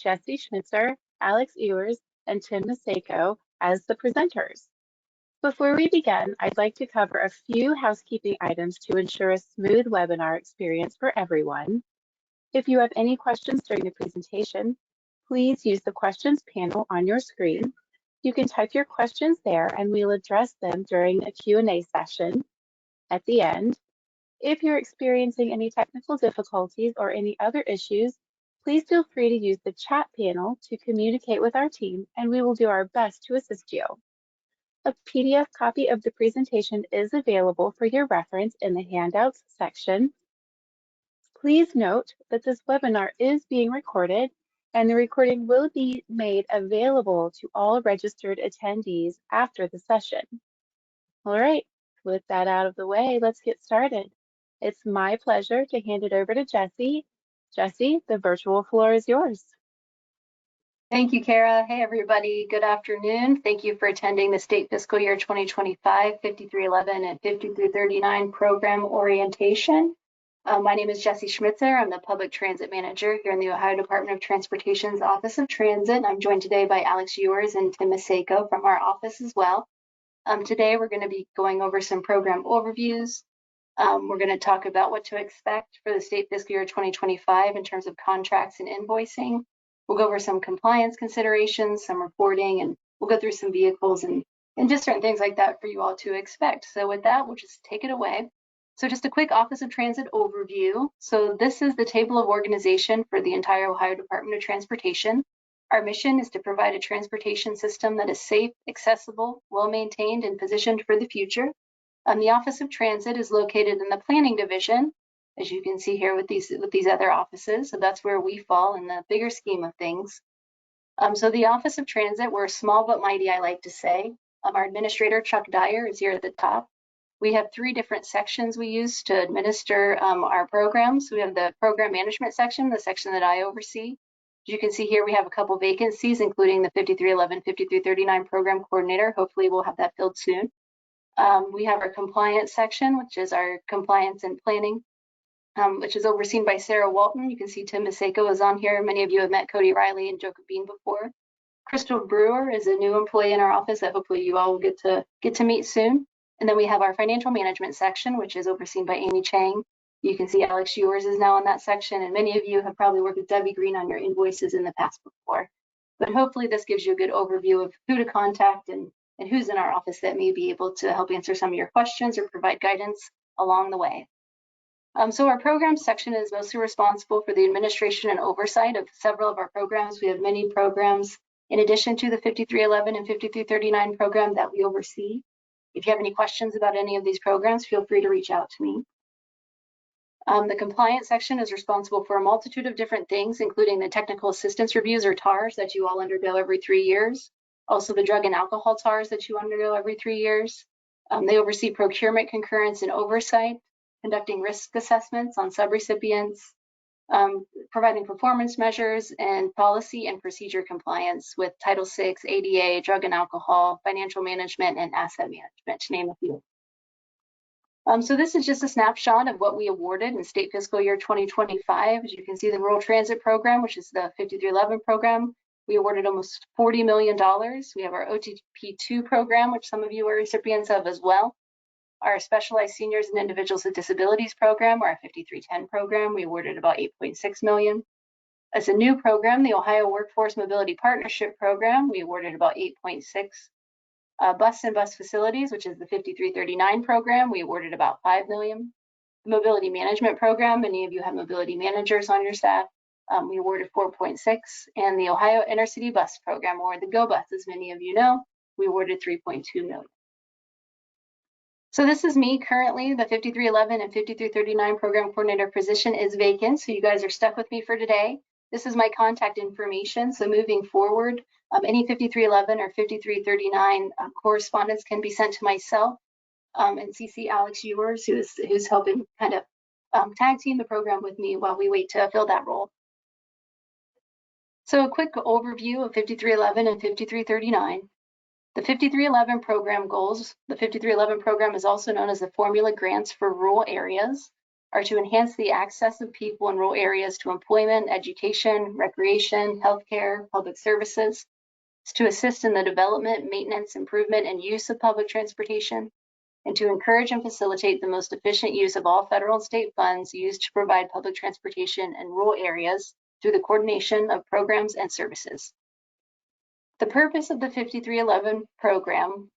Jesse Schmitzer, Alex Ewers, and Tim Maseko as the presenters. Before we begin, I'd like to cover a few housekeeping items to ensure a smooth webinar experience for everyone. If you have any questions during the presentation, please use the questions panel on your screen. You can type your questions there and we'll address them during a Q&A session at the end. If you're experiencing any technical difficulties or any other issues, please feel free to use the chat panel to communicate with our team and we will do our best to assist you. A PDF copy of the presentation is available for your reference in the handouts section. Please note that this webinar is being recorded and the recording will be made available to all registered attendees after the session. All right, with that out of the way, let's get started. It's my pleasure to hand it over to Jesse. Jesse, the virtual floor is yours. Thank you, Kara. Hey, everybody. Good afternoon. Thank you for attending the State Fiscal Year 2025 5311 and 5339 program orientation. My name is Jesse Schmitzer. I'm the Public Transit Manager here in the Ohio Department of Transportation's Office of Transit. I'm joined today by Alex Ewers and Tim Maseko from our office as well. Today, we're going to be going over some program overviews. We're going to talk about what to expect for the State Fiscal Year 2025 in terms of contracts and invoicing. We'll go over some compliance considerations, some reporting, and we'll go through some vehicles and just certain things like that for you all to expect. So with that, we'll just take it away. So just a quick Office of Transit overview. So this is the table of organization for the entire Ohio Department of Transportation. Our mission is to provide a transportation system that is safe, accessible, well-maintained, and positioned for the future. The Office of Transit is located in the Planning Division, as you can see here with these other offices. So that's where we fall in the bigger scheme of things. So the Office of Transit, we're small but mighty, I like to say. Our administrator, Chuck Dyer, is here at the top. We have 3 different sections we use to administer our programs. We have the program management section, the section that I oversee. As you can see here, we have a couple vacancies, including the 5311, 5339 program coordinator. Hopefully we'll have that filled soon. We have our compliance section, which is our compliance and planning, which is overseen by Sarah Walton. You can see Tim Maseko is on here. Many of you have met Cody Riley and Joe Bean before. Crystal Brewer is a new employee in our office that hopefully you all will get to meet soon. And then we have our financial management section, which is overseen by Amy Chang. You can see Alex Ewers is now in that section, and many of you have probably worked with Debbie Green on your invoices in the past before. But hopefully this gives you a good overview of who to contact and who's in our office that may be able to help answer some of your questions or provide guidance along the way. So our program section is mostly responsible for the administration and oversight of several of our programs. We have many programs in addition to the 5311 and 5339 program that we oversee. If you have any questions about any of these programs, feel free to reach out to me. The compliance section is responsible for a multitude of different things, including the technical assistance reviews or TARs that you all undergo every 3 years. Also the drug and alcohol TARs that you undergo every 3 years. They oversee procurement concurrence and oversight, conducting risk assessments on subrecipients, providing performance measures, and policy and procedure compliance with Title VI, ADA, drug and alcohol, financial management, and asset management, to name a few. So this is just a snapshot of what we awarded in State Fiscal Year 2025. As you can see, the Rural Transit Program, which is the 5311 program, we awarded almost $40 million. We have our OTP2 program, which some of you are recipients of as well. Our Specialized Seniors and Individuals with Disabilities program, or our 5310 program, we awarded about $8.6 million. As a new program, the Ohio Workforce Mobility Partnership program, we awarded about $8.6 million. Bus and Bus Facilities, which is the 5339 program, we awarded about $5 million. The Mobility Management Program, many of you have mobility managers on your staff, we awarded $4.6 million. And the Ohio Intercity Bus Program, or the Go Bus, as many of you know, we awarded $3.2 million. So this is me currently. The 5311 and 5339 program coordinator position is vacant, so you guys are stuck with me for today. This is my contact information, so moving forward, any 5311 or 5339 correspondence can be sent to myself and CC Alex Ewers, who's helping kind of tag team the program with me while we wait to fill that role. So a quick overview of 5311 and 5339. The 5311 program goals. The 5311 program is also known as the Formula Grants for Rural Areas. are to enhance the access of people in rural areas to employment, education, recreation, healthcare, public services. It's to assist in the development, maintenance, improvement, and use of public transportation, and to encourage and facilitate the most efficient use of all federal and state funds used to provide public transportation in rural areas through the coordination of programs and services. The purpose of the 5311 program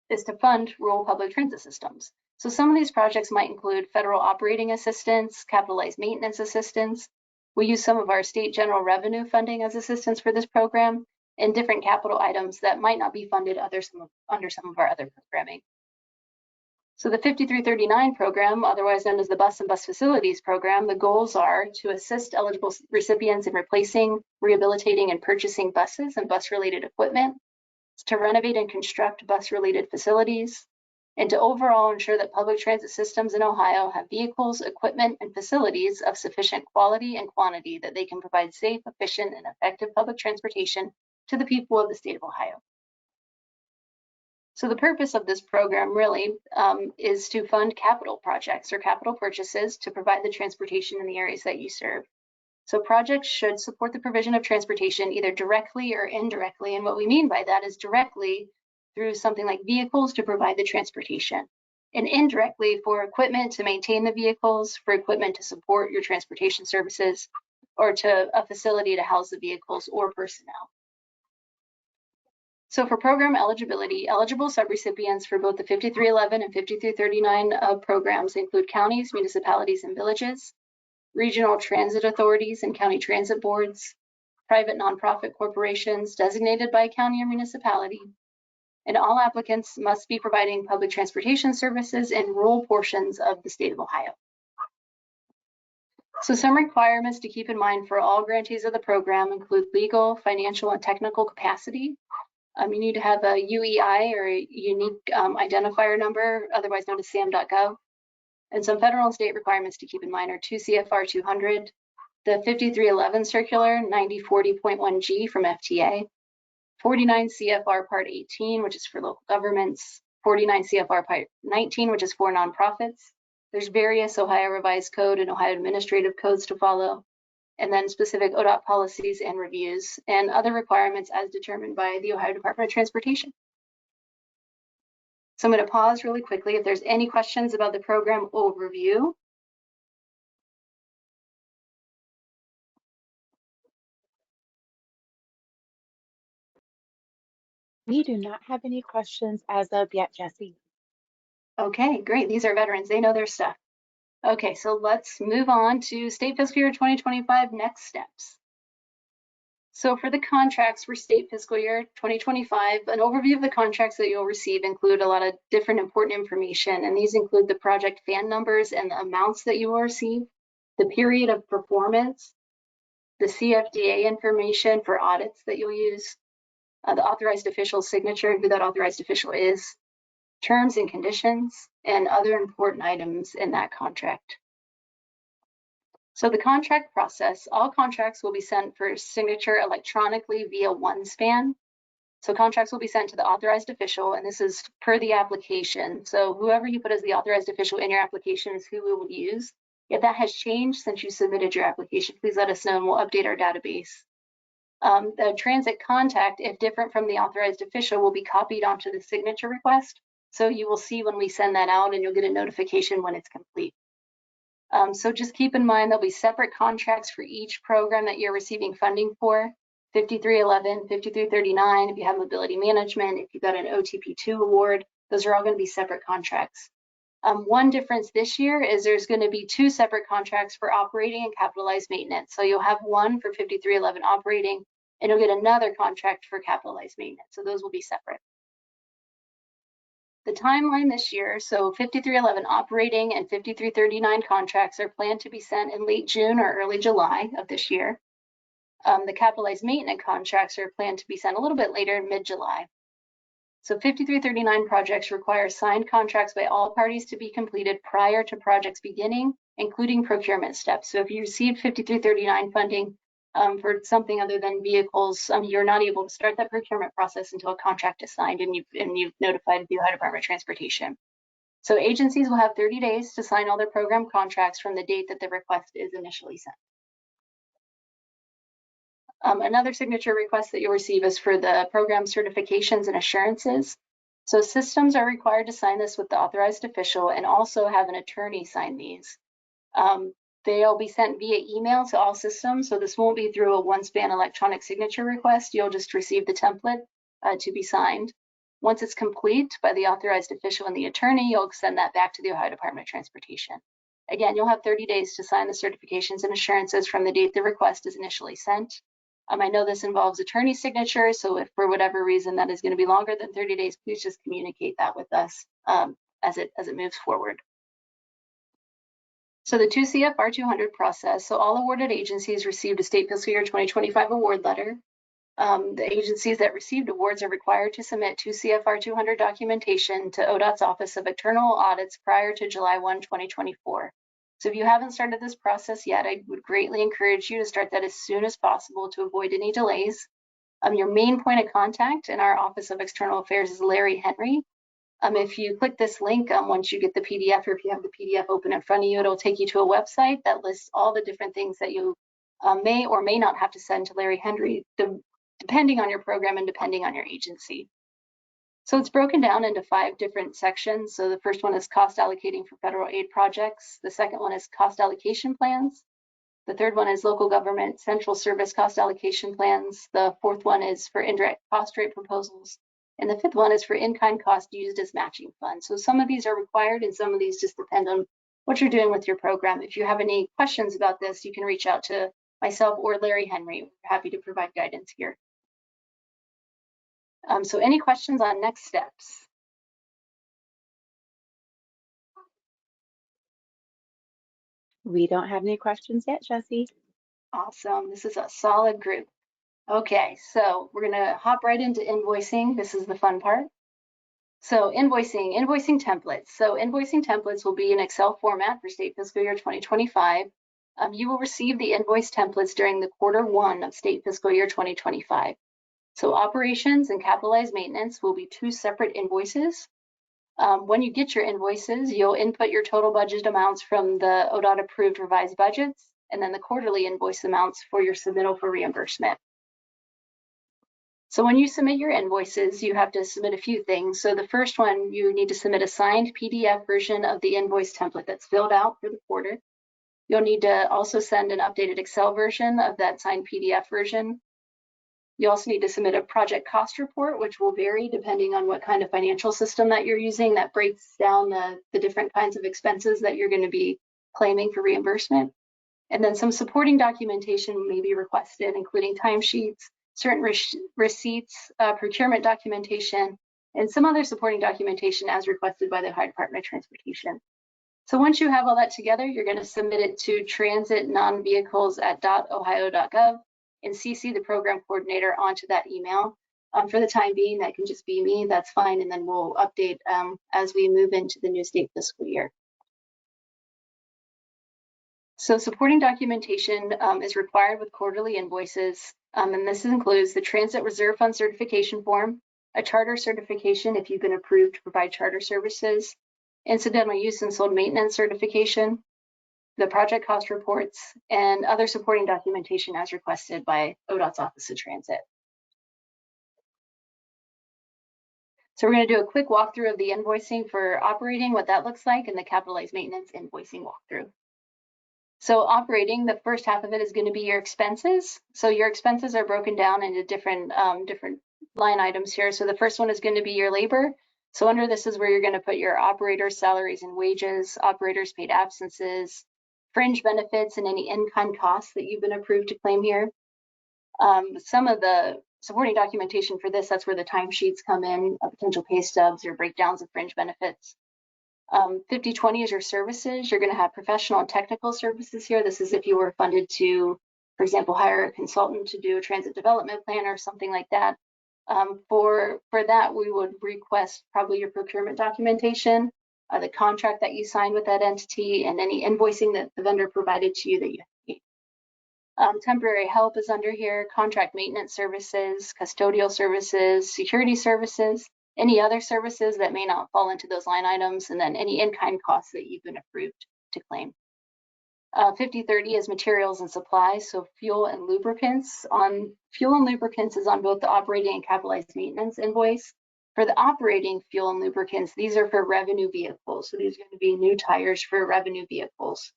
is to fund rural public transit systems. So some of these projects might include federal operating assistance, capitalized maintenance assistance. We use some of our state general revenue funding as assistance for this program, and different capital items that might not be funded under some of our other programming. So the 5339 program, otherwise known as the Bus and Bus Facilities program, the goals are to assist eligible recipients in replacing, rehabilitating, and purchasing buses and bus-related equipment, to renovate and construct bus-related facilities, and to overall ensure that public transit systems in Ohio have vehicles, equipment, and facilities of sufficient quality and quantity that they can provide safe, efficient, and effective public transportation to the people of the state of Ohio. So the purpose of this program really is to fund capital projects or capital purchases to provide the transportation in the areas that you serve. So projects should support the provision of transportation either directly or indirectly. And what we mean by that is directly through something like vehicles to provide the transportation, and indirectly for equipment to maintain the vehicles, for equipment to support your transportation services, or to a facility to house the vehicles or personnel. So for program eligibility, eligible subrecipients for both the 5311 and 5339 programs include counties, municipalities, and villages, regional transit authorities and county transit boards, private nonprofit corporations designated by county or municipality, and all applicants must be providing public transportation services in rural portions of the state of Ohio. So some requirements to keep in mind for all grantees of the program include legal, financial, and technical capacity. You need to have a UEI or a unique identifier number, otherwise known as SAM.gov. And some federal and state requirements to keep in mind are 2 CFR 200, the 5311 circular 9040.1G from FTA, 49 CFR Part 18, which is for local governments, 49 CFR Part 19, which is for nonprofits. There's various Ohio Revised Code and Ohio Administrative Codes to follow, and then specific ODOT policies and reviews, and other requirements as determined by the Ohio Department of Transportation. So I'm going to pause really quickly if there's any questions about the program overview. We do not have any questions as of yet, Jesse. Okay, great. These are veterans. They know their stuff. Okay, so let's move on to State Fiscal Year 2025 next steps. So for the contracts for State Fiscal Year 2025, an overview of the contracts that you'll receive include a lot of different important information, and these include the project fan numbers and the amounts that you will receive, the period of performance, the CFDA information for audits that you'll use, the authorized official signature and who that authorized official is, terms and conditions, and other important items in that contract. So the contract process, all contracts will be sent for signature electronically via OneSpan. So contracts will be sent to the authorized official, and this is per the application. So whoever you put as the authorized official in your application is who we will use. If that has changed since you submitted your application, please let us know and we'll update our database. The transit contact, if different from the authorized official, will be copied onto the signature request. So you will see when we send that out and you'll get a notification when it's complete. So just keep in mind there'll be separate contracts for each program that you're receiving funding for. 5311, 5339, if you have mobility management, if you got an OTP2 award, those are all going to be separate contracts. One difference this year is there's going to be 2 separate contracts for operating and capitalized maintenance. So you'll have one for 5311 operating, and you'll get another contract for capitalized maintenance. So those will be separate. The timeline this year, so 5311 operating and 5339 contracts are planned to be sent in late June or early July of this year. The capitalized maintenance contracts are planned to be sent a little bit later, mid-July. So 5339 projects require signed contracts by all parties to be completed prior to projects beginning, including procurement steps. So if you received 5339 funding for something other than vehicles, you're not able to start that procurement process until a contract is signed and you've notified the Ohio Department of Transportation. So agencies will have 30 days to sign all their program contracts from the date that the request is initially sent. Another signature request that you'll receive is for the program certifications and assurances. So systems are required to sign this with the authorized official and also have an attorney sign these. They'll be sent via email to all systems, so this won't be through a one-span electronic signature request. You'll just receive the template to be signed. Once it's complete by the authorized official and the attorney, you'll send that back to the Ohio Department of Transportation. Again, you'll have 30 days to sign the certifications and assurances from the date the request is initially sent. I know this involves attorney signatures, so if for whatever reason that is going to be longer than 30 days, please just communicate that with us as it moves forward. So the 2 CFR 200 process, so all awarded agencies received a state fiscal year 2025 award letter. The agencies that received awards are required to submit 2 CFR 200 documentation to ODOT's Office of Internal Audits prior to July 1, 2024. So if you haven't started this process yet, I would greatly encourage you to start that as soon as possible to avoid any delays. Your main point of contact in our Office of External Affairs is Larry Henry. If you click this link, once you get the PDF, or if you have the PDF open in front of you, it'll take you to a website that lists all the different things that you may or may not have to send to Larry Henry, depending on your program and depending on your agency. So it's broken down into 5 different sections. So the first one is cost allocating for federal aid projects. The second one is cost allocation plans. The third one is local government central service cost allocation plans. The fourth one is for indirect cost rate proposals. And the fifth one is for in-kind cost used as matching funds. So some of these are required and some of these just depend on what you're doing with your program. If you have any questions about this, you can reach out to myself or Larry Henry. We're happy to provide guidance here. So any questions on next steps? We don't have any questions yet, Jesse. Awesome. This is a solid group. Okay, so we're going to hop right into invoicing. This is the fun part. So invoicing templates. So invoicing templates will be in Excel format for state fiscal year 2025. You will receive the invoice templates during the Q1 of state fiscal year 2025. So operations and capitalized maintenance will be 2 separate invoices. When you get your invoices, you'll input your total budget amounts from the ODOT approved revised budgets, and then the quarterly invoice amounts for your submittal for reimbursement. So when you submit your invoices, you have to submit a few things. So the first one, you need to submit a signed PDF version of the invoice template that's filled out for the quarter. You'll need to also send an updated Excel version of that signed PDF version. You also need to submit a project cost report, which will vary depending on what kind of financial system that you're using that breaks down the different kinds of expenses that you're going to be claiming for reimbursement. And then some supporting documentation may be requested, including timesheets, certain receipts, procurement documentation, and some other supporting documentation as requested by the Ohio Department of Transportation. So once you have all that together, you're going to submit it to transit-non-vehicles@ohio.gov and CC the program coordinator onto that email. For the time being, that can just be me, that's fine, and then we'll update as we move into the new state fiscal year. So supporting documentation is required with quarterly invoices, and this includes the Transit Reserve Fund certification form, a charter certification if you've been approved to provide charter services, incidental use and sold maintenance certification, the project cost reports, and other supporting documentation as requested by ODOT's Office of Transit. So we're going to do a quick walkthrough of the invoicing for operating, what that looks like, and the capitalized maintenance invoicing walkthrough. So operating, the first half of it is going to be your expenses. So your expenses are broken down into different line items here. So the first one is going to be your labor. So under this is where you're going to put your operators' salaries and wages, operators' paid absences, fringe benefits, and any in-kind costs that you've been approved to claim here. Some of the supporting documentation for this, that's where the timesheets come in, potential pay stubs or breakdowns of fringe benefits. 50/20 is your services. You're going to have professional and technical services here. This is if you were funded to, for example, hire a consultant to do a transit development plan or something like that. For that, we would request probably your procurement documentation, the contract that you signed with that entity, and any invoicing that the vendor provided to you that you need. Temporary help is under here, contract maintenance services, custodial services, security services. any other services that may not fall into those line items, and then any in-kind costs that you've been approved to claim. 5030 is materials and supplies, so fuel and lubricants. Fuel and lubricants is on both the operating and capitalized maintenance invoice. For the operating fuel and lubricants, these are for revenue vehicles. So these are going to be new tires for revenue vehicles.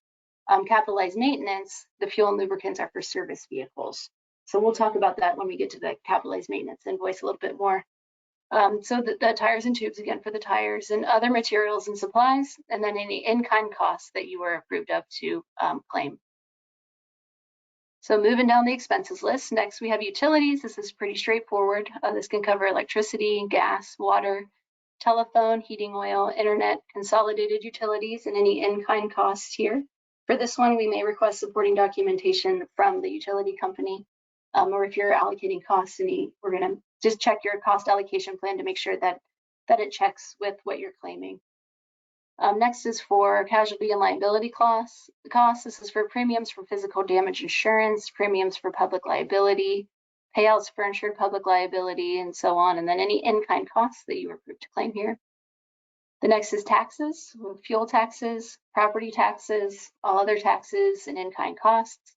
Capitalized maintenance, the fuel and lubricants are for service vehicles. So we'll talk about that when we get to the capitalized maintenance invoice a little bit more. So the tires and tubes, again, for the tires and other materials and supplies, and then any in-kind costs that you were approved of to claim. So moving down the expenses list, next we have utilities. This is pretty straightforward. This can cover electricity, gas, water, telephone, heating oil, internet, consolidated utilities, and any in-kind costs here. For this one, we may request supporting documentation from the utility company, or if you're allocating costs, we're going to just check your cost allocation plan to make sure that it checks with what you're claiming. Next is for casualty and liability costs. This is for premiums for physical damage insurance, premiums for public liability, payouts for insured public liability, and so on, and then any in-kind costs that you were approved to claim here. The next is taxes, fuel taxes, property taxes, all other taxes, and in-kind costs.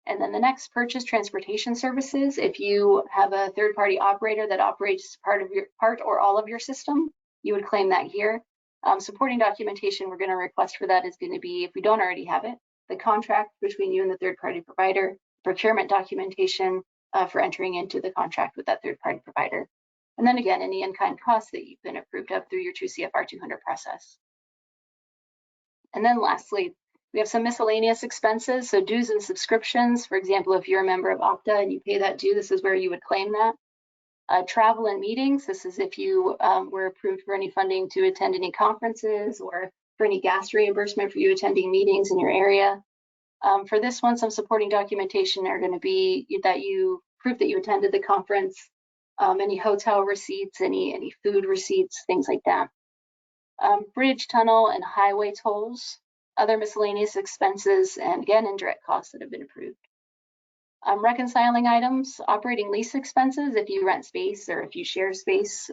And then the next, purchase transportation services. If you have a third-party operator that operates part or all of your system, you would claim that here. Supporting documentation we're going to request for that is going to be, if we don't already have it, the contract between you and the third-party provider, procurement documentation for entering into the contract with that third-party provider. And then again, any in-kind costs that you've been approved of through your 2 CFR 200 process. And then lastly, we have some miscellaneous expenses, so dues and subscriptions. For example, if you're a member of Opta and you pay that due, this is where you would claim that. Travel and meetings, this is if you were approved for any funding to attend any conferences or for any gas reimbursement for you attending meetings in your area. For this one, some supporting documentation are going to be that you proof that you attended the conference, any hotel receipts, any food receipts, things like that. Bridge, tunnel, and highway tolls, other miscellaneous expenses, and again, indirect costs that have been approved. Reconciling items, operating lease expenses, if you rent space or if you share space.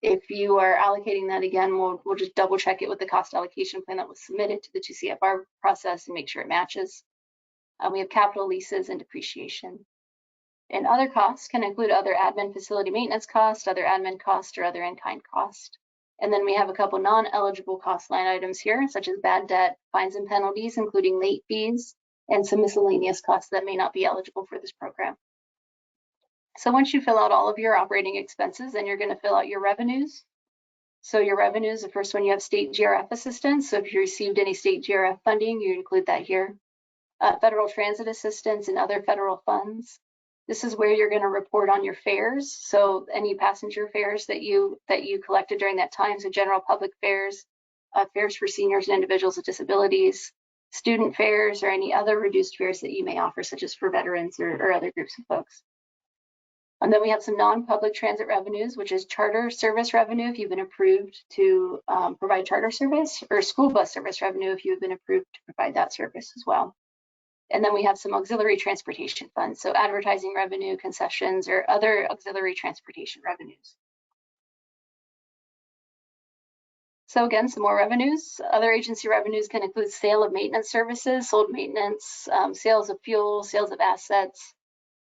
If you are allocating that, again, we'll just double check it with the cost allocation plan that was submitted to the 2 CFR process and make sure it matches. We have capital leases and depreciation. And other costs can include other admin facility maintenance costs, other admin costs, or other in-kind cost. And then we have a couple non-eligible cost line items here, such as bad debt, fines and penalties, including late fees, and some miscellaneous costs that may not be eligible for this program. So once you fill out all of your operating expenses, then you're going to fill out your revenues. So your revenues, the first one, you have state GRF assistance. So if you received any state GRF funding, you include that here. Federal transit assistance and other federal funds. This is where you're going to report on your fares. So any passenger fares that you collected during that time, so general public fares, fares for seniors and individuals with disabilities, student fares, or any other reduced fares that you may offer, such as for veterans or other groups of folks. And then we have some non-public transit revenues, which is charter service revenue if you've been approved to provide charter service, or school bus service revenue if you've been approved to provide that service as well. And then we have some auxiliary transportation funds, so advertising revenue, concessions, or other auxiliary transportation revenues. So again, some more revenues. Other agency revenues can include sale of maintenance services, sold maintenance, sales of fuel, sales of assets,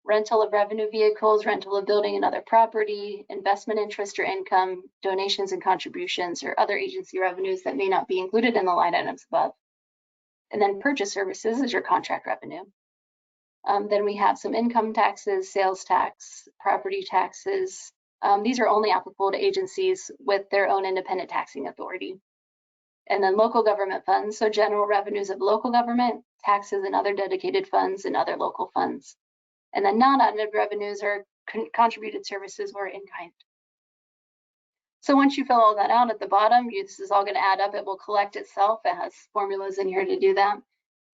rental of revenue vehicles, rental of building and other property, investment interest or income, donations and contributions, or other agency revenues that may not be included in the line items above. And then purchase services is your contract revenue. Then we have some income taxes, sales tax, property taxes. These are only applicable to agencies with their own independent taxing authority. And then local government funds, so general revenues of local government, taxes and other dedicated funds and other local funds. And then non-audited revenues are contributed services or in kind. So once you fill all that out at the bottom, this is all going to add up. It will collect itself. It has formulas in here to do that.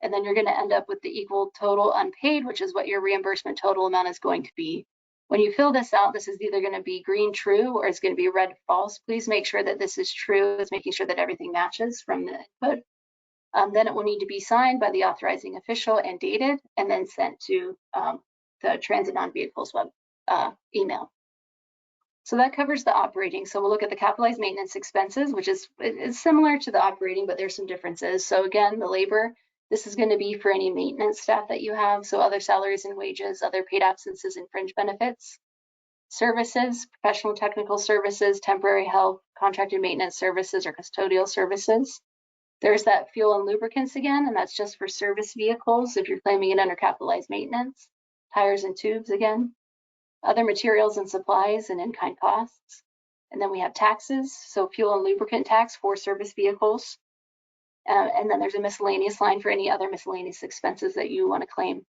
And then you're going to end up with the equal total unpaid, which is what your reimbursement total amount is going to be. When you fill this out, this is either going to be green true or it's going to be red false. Please make sure that this is true. It's making sure that everything matches from the input. Then it will need to be signed by the authorizing official and dated, and then sent to the Transit Non-Vehicles web email. So that covers the operating. So we'll look at the capitalized maintenance expenses, which is similar to the operating, but there's some differences. So again, the labor, this is going to be for any maintenance staff that you have. So other salaries and wages, other paid absences and fringe benefits. Services, professional technical services, temporary help, contracted maintenance services, or custodial services. There's that fuel and lubricants again, and that's just for service vehicles if you're claiming it under capitalized maintenance. Tires and tubes again. Other materials and supplies and in-kind costs. And then we have taxes, so fuel and lubricant tax for service vehicles. And then there's a miscellaneous line for any other miscellaneous expenses that you want to claim.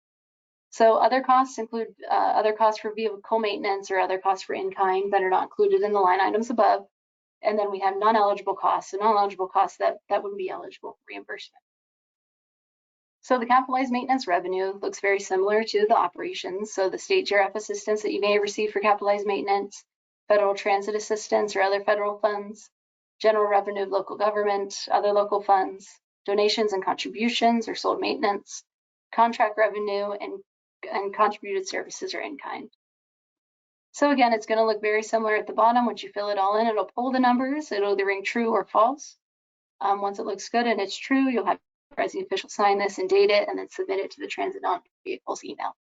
So other costs include other costs for vehicle maintenance or other costs for in-kind that are not included in the line items above. And then we have non-eligible costs, so non-eligible costs that wouldn't be eligible for reimbursement. So the capitalized maintenance revenue looks very similar to the operations. So the state GRF assistance that you may have received for capitalized maintenance, federal transit assistance or other federal funds, general revenue of local government, other local funds, donations and contributions or sold maintenance, contract revenue, and contributed services or in-kind. So again, it's going to look very similar at the bottom. Once you fill it all in, it'll pull the numbers. It'll either ring true or false. Once it looks good and it's true, you'll have the presiding official sign this and date it and then submit it to the transit non-vehicles email.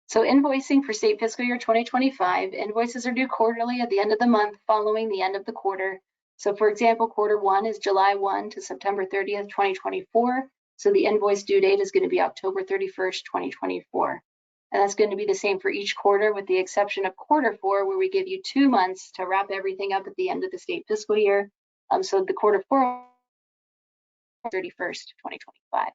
So invoicing for state fiscal year 2025, invoices are due quarterly at the end of the month following the end of the quarter. So for example, quarter one is July 1 to September 30th, 2024. So the invoice due date is going to be October 31st, 2024. And that's going to be the same for each quarter with the exception of quarter four, where we give you 2 months to wrap everything up at the end of the state fiscal year. So the quarter four, 31st, 2025.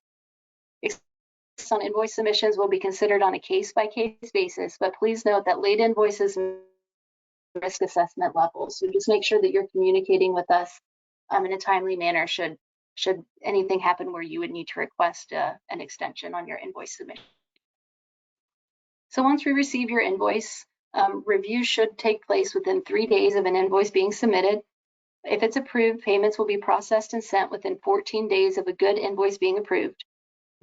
On invoice submissions will be considered on a case-by-case basis, but please note that late invoices risk assessment levels. So just make sure that you're communicating with us in a timely manner should anything happen where you would need to request an extension on your invoice submission. So once we receive your invoice, review should take place within 3 days of an invoice being submitted. If it's approved, payments will be processed and sent within 14 days of a good invoice being approved.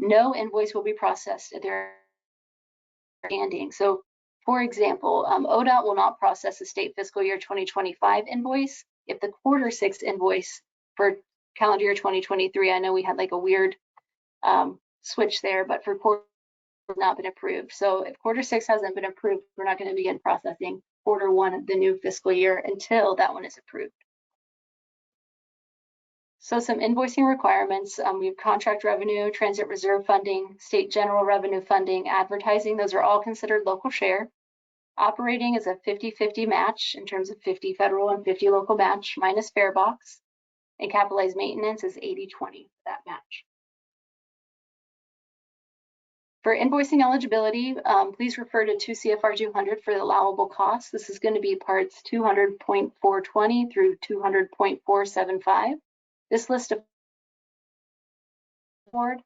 No invoice will be processed if they're standing. So for example, ODOT will not process a state fiscal year 2025 invoice if the quarter 6 invoice for calendar year 2023, I know we had like a weird switch there, but for quarter not been approved. So if quarter 6 hasn't been approved, we're not going to begin processing quarter 1 of the new fiscal year until that one is approved. So some invoicing requirements, we have contract revenue, transit reserve funding, state general revenue funding, advertising, those are all considered local share. Operating is a 50-50 match in terms of 50 federal and 50 local match minus fare box. And capitalized maintenance is 80-20 for that match. For invoicing eligibility, please refer to 2 CFR 200 for the allowable costs. This is going to be parts 200.420 through 200.475. This list of board,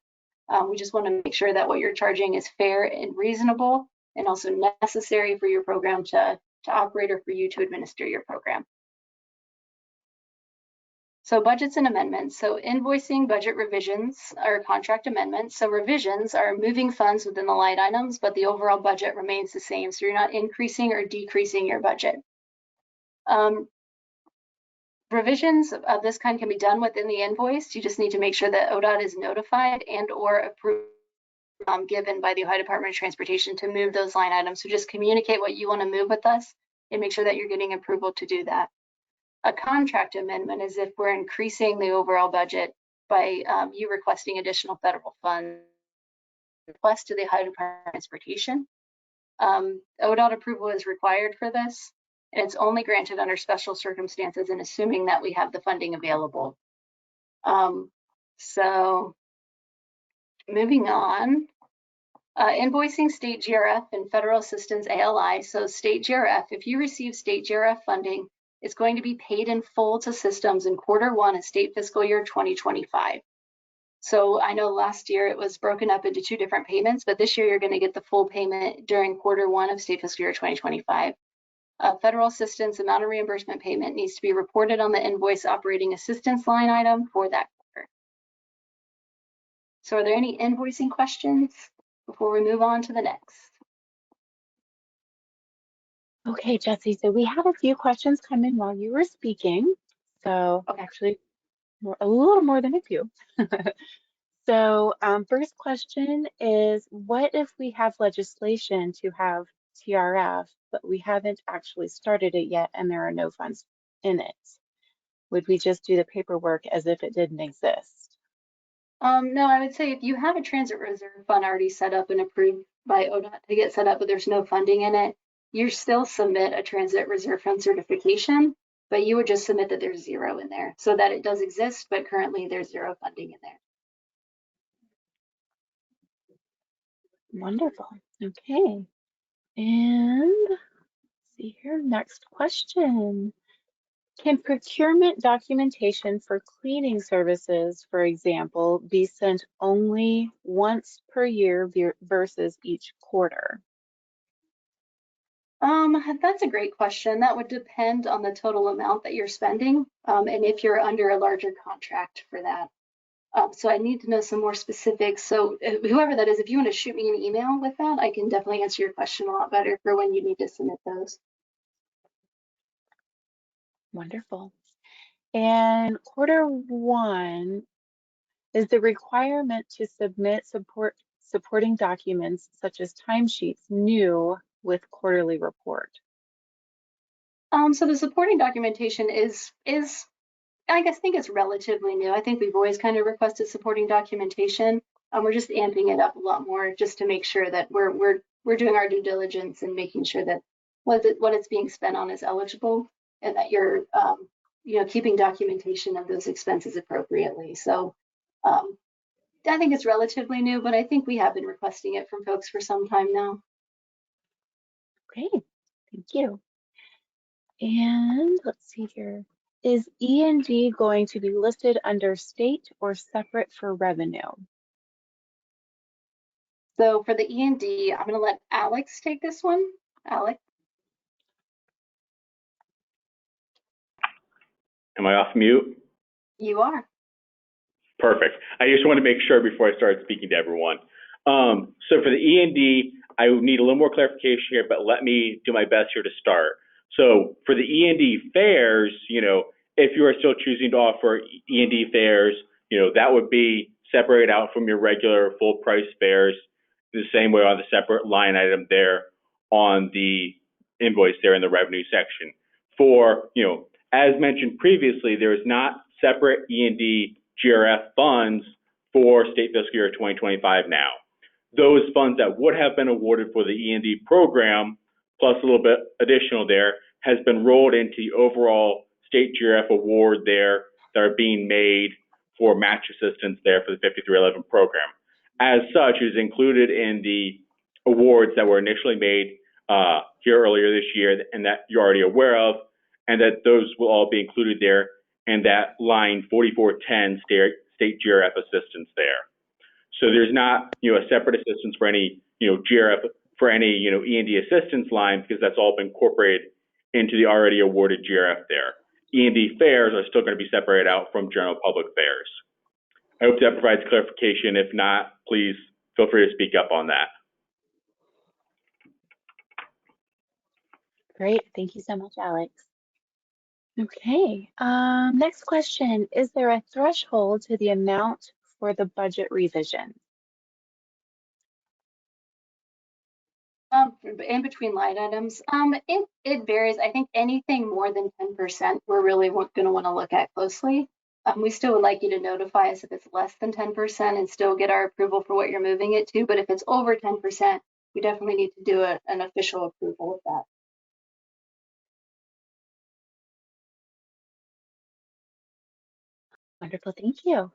we just want to make sure that what you're charging is fair and reasonable and also necessary for your program to operate or for you to administer your program. So budgets and amendments. So invoicing budget revisions are contract amendments. So revisions are moving funds within the line items, but the overall budget remains the same. So you're not increasing or decreasing your budget. Revisions of this kind can be done within the invoice. You just need to make sure that ODOT is notified and or approved given by the Ohio Department of Transportation to move those line items. So just communicate what you want to move with us and make sure that you're getting approval to do that. A contract amendment is if we're increasing the overall budget by you requesting additional federal funds. Request to the Ohio Department of Transportation. ODOT approval is required for this, and it's only granted under special circumstances and assuming that we have the funding available. So moving on, invoicing state GRF and federal assistance ALI. So state GRF, if you receive state GRF funding, it's going to be paid in full to systems in quarter 1 of state fiscal year 2025. So I know last year it was broken up into 2 different payments, but this year you're going to get the full payment during quarter 1 of state fiscal year 2025. Federal assistance amount of reimbursement payment needs to be reported on the invoice operating assistance line item for that quarter. So are there any invoicing questions before we move on to the next? Okay, Jesse, so we had a few questions come in while you were speaking. So Okay. actually, a little more than a few. So first question is, what if we have legislation to have TRF, but we haven't actually started it yet and there are no funds in it? Would we just do the paperwork as if it didn't exist? No, I would say if you have a transit reserve fund already set up and approved by ODOT to get set up, but there's no funding in it, you still submit a transit reserve fund certification, but you would just submit that there's zero in there so that it does exist, but currently there's zero funding in there. Wonderful. Okay. And let's see here, next question. Can procurement documentation for cleaning services, for example, be sent only once per year versus each quarter? That's a great question. That would depend on the total amount that you're spending, and if you're under a larger contract for that. So I need to know some more specifics. So whoever that is, if you want to shoot me an email with that, I can definitely answer your question a lot better for when you need to submit those. Wonderful. And quarter one is the requirement to submit supporting documents such as timesheets new with quarterly report. So the supporting documentation is I think it's relatively new. I think we've always kind of requested supporting documentation. We're just amping it up a lot more just to make sure that we're doing our due diligence and making sure that what it's being spent on is eligible and that you're keeping documentation of those expenses appropriately. So I think it's relatively new, but I think we have been requesting it from folks for some time now. Okay, thank you. And let's see here. Is E&D going to be listed under state or separate for revenue? So for the E&D, I'm going to let Alex take this one. Alex. Am I off mute? You are. Perfect. I just want to make sure before I start speaking to everyone. So for the E&D, I need a little more clarification here, but let me do my best here to start. So for the E&D fares, if you are still choosing to offer E&D fares, that would be separated out from your regular full price fares the same way on the separate line item there on the invoice there in the revenue section. For, as mentioned previously, there is not separate E&D GRF funds for state fiscal year 2025 now. Those funds that would have been awarded for the E&D program, plus a little bit additional there, has been rolled into the overall state GRF award there that are being made for match assistance there for the 5311 program. As such, it is included in the awards that were initially made here earlier this year and that you're already aware of, and that those will all be included there and that line 4410 state GRF assistance there. So there's not, a separate assistance for any, GRF for any, E&D assistance line because that's all been incorporated into the already awarded GRF there. E&D fares are still going to be separated out from general public fares. I hope that provides clarification. If not, please feel free to speak up on that. Great, thank you so much, Alex. Okay, next question. Is there a threshold to the amount for the budget revision? In between line items, it varies. I think anything more than 10%, we're really going to want to look at closely. We still would like you to notify us if it's less than 10% and still get our approval for what you're moving it to. But if it's over 10%, we definitely need to do an official approval of that. Wonderful, thank you.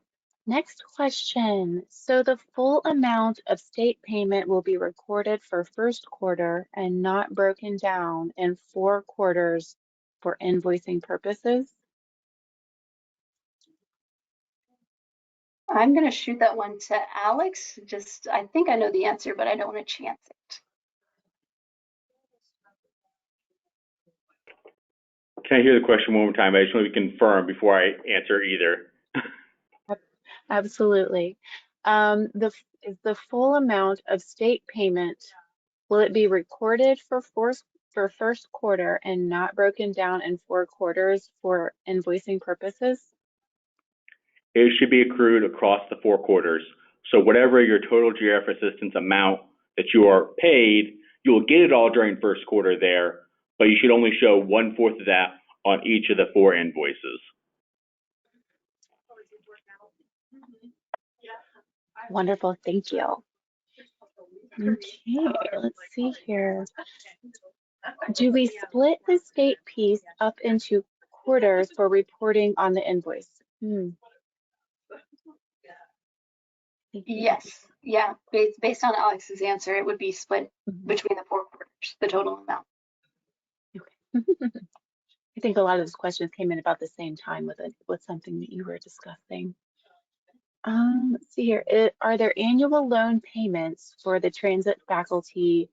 Next question. So the full amount of state payment will be recorded for first quarter and not broken down in 4 quarters for invoicing purposes? I'm going to shoot that one to Alex. I think I know the answer, but I don't want to chance it. Can I hear the question one more time? I just want to confirm before I answer either. Absolutely. Is the full amount of state payment, will it be recorded for for first quarter and not broken down in 4 quarters for invoicing purposes? It should be accrued across the 4 quarters. So whatever your total GF assistance amount that you are paid, you will get it all during first quarter there, but you should only show 1/4 of that on each of the 4 invoices. Wonderful, thank you. Okay, let's see here. Do we split the state piece up into quarters for reporting on the invoice? Yes, yeah, based on Alex's answer, it would be split between the 4 quarters, the total amount. Okay. I think a lot of those questions came in about the same time with something that you were discussing. Let's see here. Are there annual loan payments for the transit faculty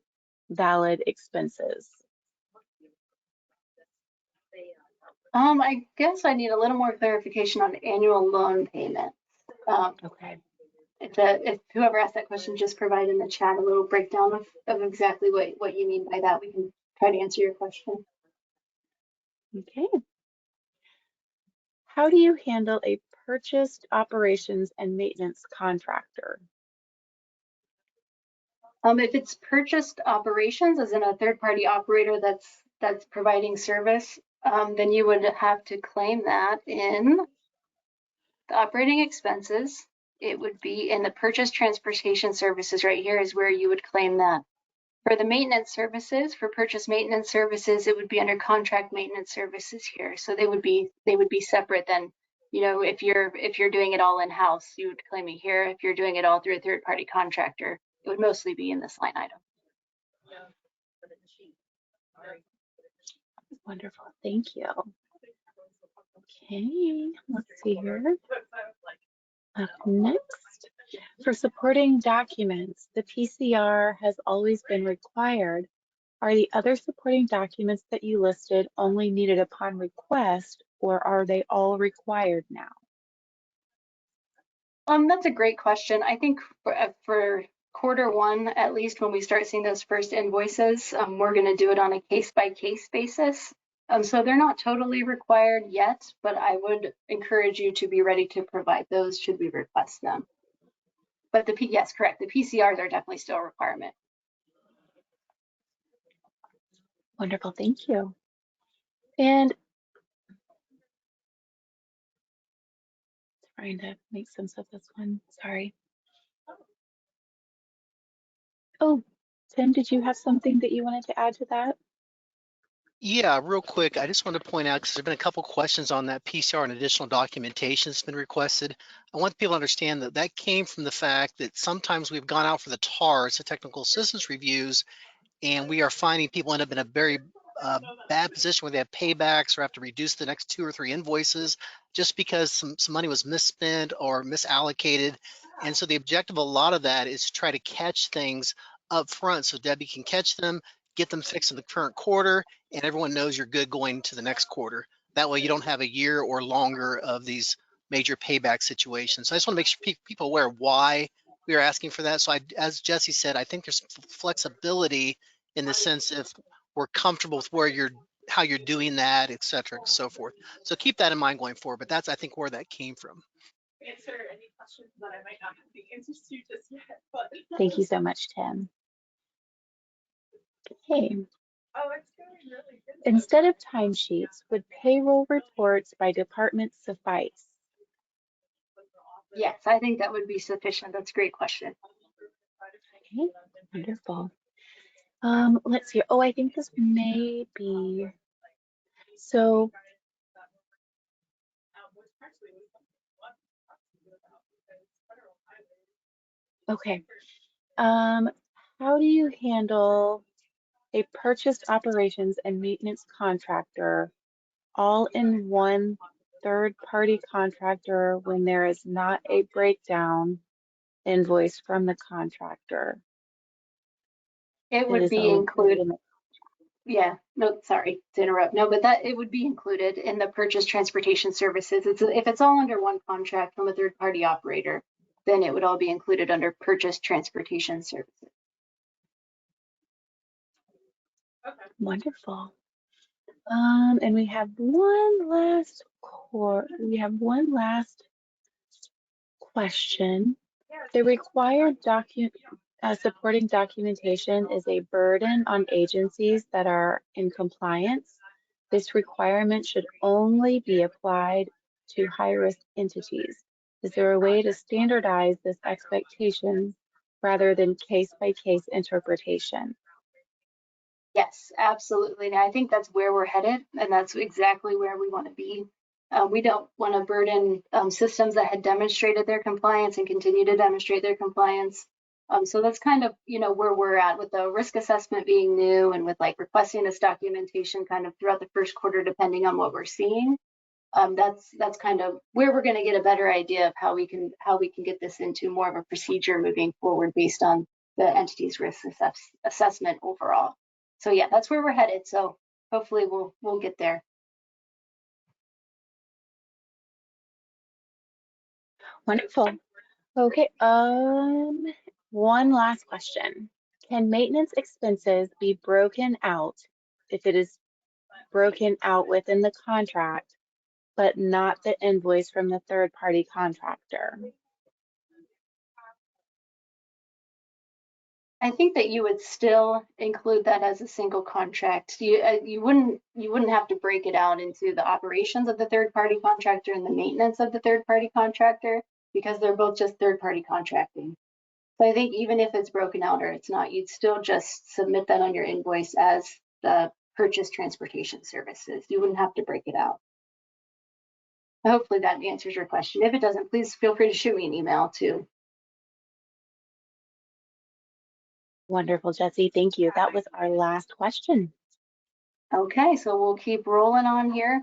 valid expenses? I guess I need a little more clarification on annual loan payments. Okay. If whoever asked that question just provide in the chat a little breakdown of exactly what you mean by that, we can try to answer your question. Okay. How do you handle a purchased operations and maintenance contractor? If it's purchased operations, as in a third-party operator that's providing service, then you would have to claim that in the operating expenses. It would be in the purchase transportation services right here is where you would claim that. For the maintenance services, for purchase maintenance services, it would be under contract maintenance services here. So they would be separate than, you know, if you're doing it all in-house, you would claim it here. If you're doing it all through a third-party contractor, it would mostly be in this line item. Wonderful, thank you. Okay, let's see here. Up next, for supporting documents, the PCR has always been required. Are the other supporting documents that you listed only needed upon request, or are they all required now? That's a great question. I think for quarter one, at least when we start seeing those first invoices, we're going to do it on a case-by-case basis. So they're not totally required yet, but I would encourage you to be ready to provide those should we request them. But yes, correct. The PCRs are definitely still a requirement. Wonderful, thank you. And trying to make sense of this one, sorry. Oh, Tim, did you have something that you wanted to add to that? Yeah, real quick, I just wanted to point out, because there's been a couple questions on that PCR and additional documentation that's been requested. I want people to understand that that came from the fact that sometimes we've gone out for the TARs, the technical assistance reviews, and we are finding people end up in a very bad position where they have paybacks or have to reduce the next 2 or 3 invoices just because some money was misspent or misallocated. And so the objective of a lot of that is to try to catch things up front so Debbie can catch them, get them fixed in the current quarter, and everyone knows you're good going to the next quarter. That way you don't have a year or longer of these major payback situations. So I just want to make sure people are aware of why we are asking for that. So as Jesse said, I think there's flexibility in the sense if we're comfortable with where how you're doing that, et cetera, and so forth. So keep that in mind going forward, but that's, I think, where that came from. Answer any questions that I might not have the answers to just yet, but. Thank you so much, Tim. Okay. Oh, it's going really good. Instead of timesheets, would payroll reports by department suffice? Yes, I think that would be sufficient. That's a great question. Okay, wonderful. Let's see. Oh, I think this may be. So. Okay. How do you handle a purchased operations and maintenance contractor all in one third-party contractor when there is not a breakdown invoice from the contractor? It would be included. Yeah, no, sorry to interrupt. No, but it would be included in the purchase transportation services. If it's all under one contract from a third-party operator, then it would all be included under purchase transportation services. Okay. Wonderful. And we have one last question. The required supporting documentation is a burden on agencies that are in compliance. This requirement should only be applied to high-risk entities. Is there a way to standardize this expectation rather than case-by-case interpretation? Yes, absolutely. And I think that's where we're headed, and that's exactly where we want to be. We don't want to burden systems that had demonstrated their compliance and continue to demonstrate their compliance. So that's kind of, where we're at with the risk assessment being new and with like requesting this documentation kind of throughout the first quarter, depending on what we're seeing. That's kind of where we're going to get a better idea of how we can get this into more of a procedure moving forward based on the entity's risk assessment overall. So yeah, that's where we're headed. So hopefully we'll get there. Wonderful. Okay, one last question. Can maintenance expenses be broken out if it is broken out within the contract, but not the invoice from the third-party contractor? I think that you would still include that as a single contract. You wouldn't have to break it out into the operations of the third-party contractor and the maintenance of the third-party contractor, because they're both just third-party contracting. So I think even if it's broken out or it's not, you'd still just submit that on your invoice as the purchase transportation services. You wouldn't have to break it out. Hopefully that answers your question. If it doesn't, please feel free to shoot me an email too. Wonderful, Jesse. Thank you. That was our last question. Okay, so we'll keep rolling on here.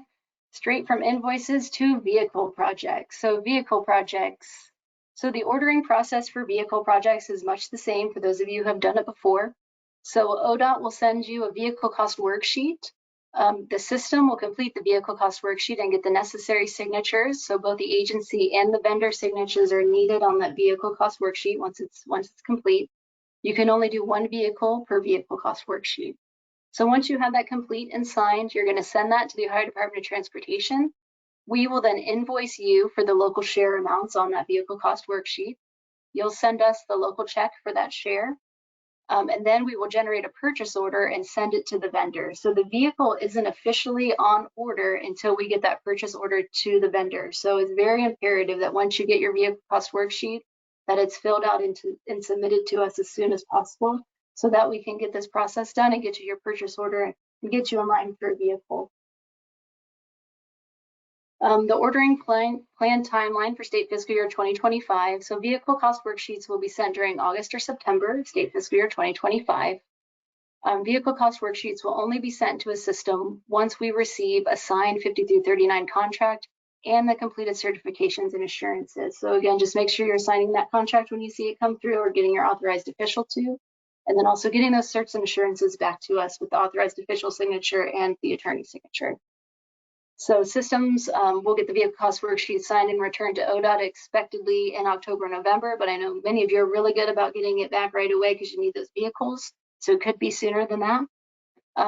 Straight from invoices to vehicle projects. So vehicle projects. So the ordering process for vehicle projects is much the same for those of you who have done it before. So ODOT will send you a vehicle cost worksheet. The system will complete the vehicle cost worksheet and get the necessary signatures. So both the agency and the vendor signatures are needed on that vehicle cost worksheet once it's complete. You can only do one vehicle per vehicle cost worksheet. So once you have that complete and signed, you're going to send that to the Ohio Department of Transportation. We will then invoice you for the local share amounts on that vehicle cost worksheet. You'll send us the local check for that share. And then we will generate a purchase order and send it to the vendor. So the vehicle isn't officially on order until we get that purchase order to the vendor. So it's very imperative that once you get your vehicle cost worksheet, that it's filled out and submitted to us as soon as possible, so that we can get this process done and get you your purchase order and get you in line for a vehicle. The ordering plan timeline for state fiscal year 2025. So vehicle cost worksheets will be sent during August or September, state fiscal year 2025. Vehicle cost worksheets will only be sent to a system once we receive a signed 5339 contract and the completed certifications and assurances. So again, just make sure you're signing that contract when you see it come through, or getting your authorized official to, and then also getting those certs and assurances back to us with the authorized official signature and the attorney signature. So systems will get the vehicle cost worksheet signed and returned to ODOT expectedly in October, November, but I know many of you are really good about getting it back right away because you need those vehicles. So it could be sooner than that.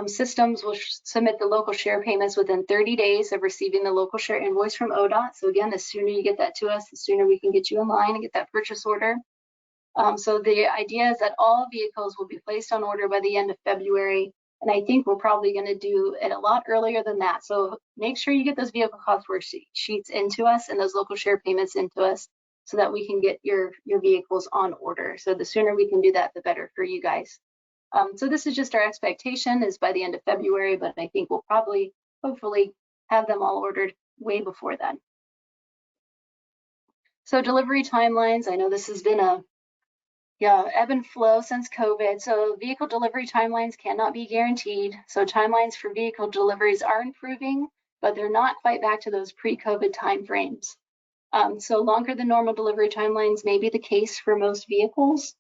Systems will submit the local share payments within 30 days of receiving the local share invoice from ODOT. So again, the sooner you get that to us, the sooner we can get you in line and get that purchase order. So the idea is that all vehicles will be placed on order by the end of February. And I think we're probably going to do it a lot earlier than that. So make sure you get those vehicle cost worksheets into us and those local share payments into us, so that we can get your vehicles on order. So the sooner we can do that, the better for you guys. So this is just our expectation, is by the end of February, but I think we'll probably, hopefully, have them all ordered way before then. So delivery timelines, I know this has been a ebb and flow since COVID. So vehicle delivery timelines cannot be guaranteed. So timelines for vehicle deliveries are improving, but they're not quite back to those pre-COVID timeframes. So longer than normal delivery timelines may be the case for most vehicles.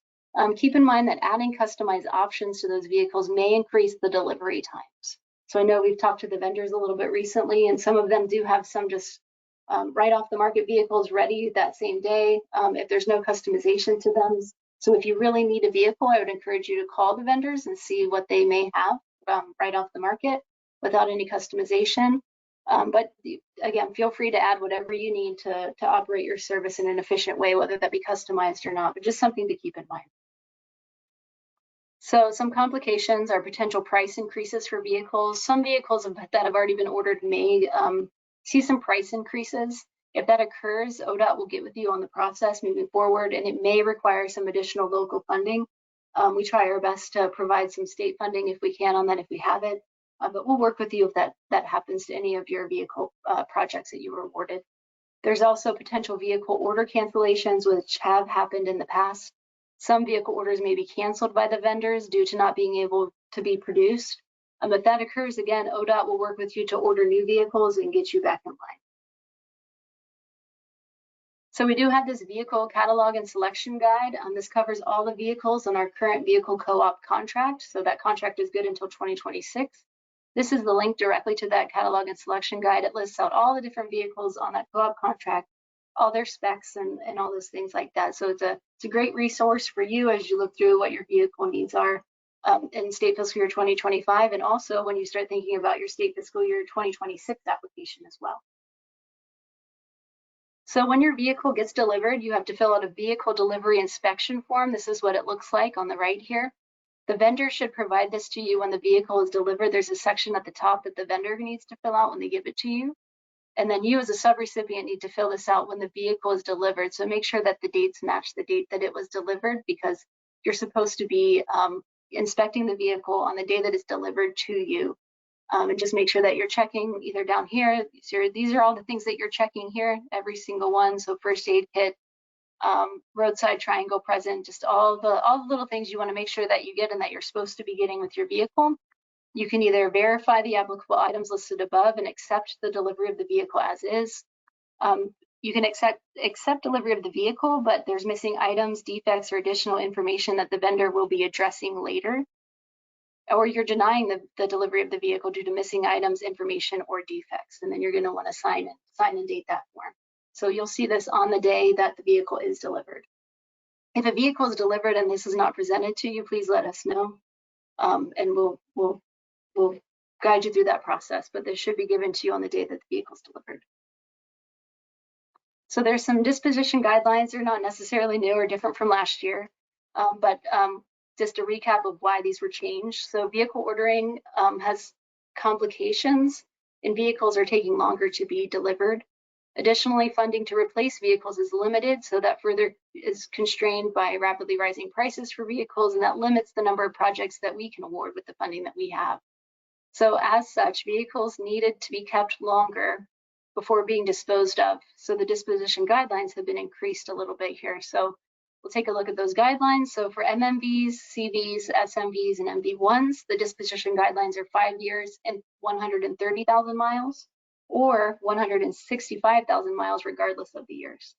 Keep in mind that adding customized options to those vehicles may increase the delivery times. So I know we've talked to the vendors a little bit recently, and some of them do have some just right off the market vehicles ready that same day if there's no customization to them. So if you really need a vehicle, I would encourage you to call the vendors and see what they may have right off the market without any customization. But again, feel free to add whatever you need to operate your service in an efficient way, whether that be customized or not, but just something to keep in mind. So some complications are potential price increases for vehicles. Some vehicles that have already been ordered may see some price increases. If that occurs, ODOT will get with you on the process moving forward, and it may require some additional local funding. We try our best to provide some state funding if we can on that, if we have it. But we'll work with you if that happens to any of your vehicle projects that you were awarded. There's also potential vehicle order cancellations, which have happened in the past. Some vehicle orders may be canceled by the vendors due to not being able to be produced. If that occurs, again, ODOT will work with you to order new vehicles and get you back in line. So we do have this vehicle catalog and selection guide. This covers all the vehicles on our current vehicle co-op contract. So that contract is good until 2026. This is the link directly to that catalog and selection guide. It lists out all the different vehicles on that co-op contract, all their specs and all those things like that. So it's a great resource for you as you look through what your vehicle needs are in state fiscal year 2025, and also when you start thinking about your state fiscal year 2026 application as well. So when your vehicle gets delivered, you have to fill out a vehicle delivery inspection form. This is what it looks like on the right here. The vendor should provide this to you when the vehicle is delivered. There's a section at the top that the vendor needs to fill out when they give it to you. And then you as a subrecipient need to fill this out when the vehicle is delivered. So make sure that the dates match the date that it was delivered, because you're supposed to be inspecting the vehicle on the day that it's delivered to you. And just make sure that you're checking either down here. These are all the things that you're checking here, every single one. So first aid kit, roadside triangle present, just all the little things you want to make sure that you get and that you're supposed to be getting with your vehicle. You can either verify the applicable items listed above and accept the delivery of the vehicle as is. You can accept delivery of the vehicle, but there's missing items, defects, or additional information that the vendor will be addressing later. Or you're denying the delivery of the vehicle due to missing items, information, or defects. And then you're going to want to sign and date that form. So you'll see this on the day that the vehicle is delivered. If a vehicle is delivered and this is not presented to you, please let us know. And we'll guide you through that process, but this should be given to you on the day that the vehicle is delivered. So there's some disposition guidelines. They're not necessarily new or different from last year, but just a recap of why these were changed. So vehicle ordering has complications, and vehicles are taking longer to be delivered. Additionally, funding to replace vehicles is limited, so that further is constrained by rapidly rising prices for vehicles, and that limits the number of projects that we can award with the funding that we have. So as such, vehicles needed to be kept longer before being disposed of. So the disposition guidelines have been increased a little bit here. So we'll take a look at those guidelines. So for MMVs, CVs, SMVs, and MV1s, the disposition guidelines are 5 years and 130,000 miles, or 165,000 miles, regardless of the years.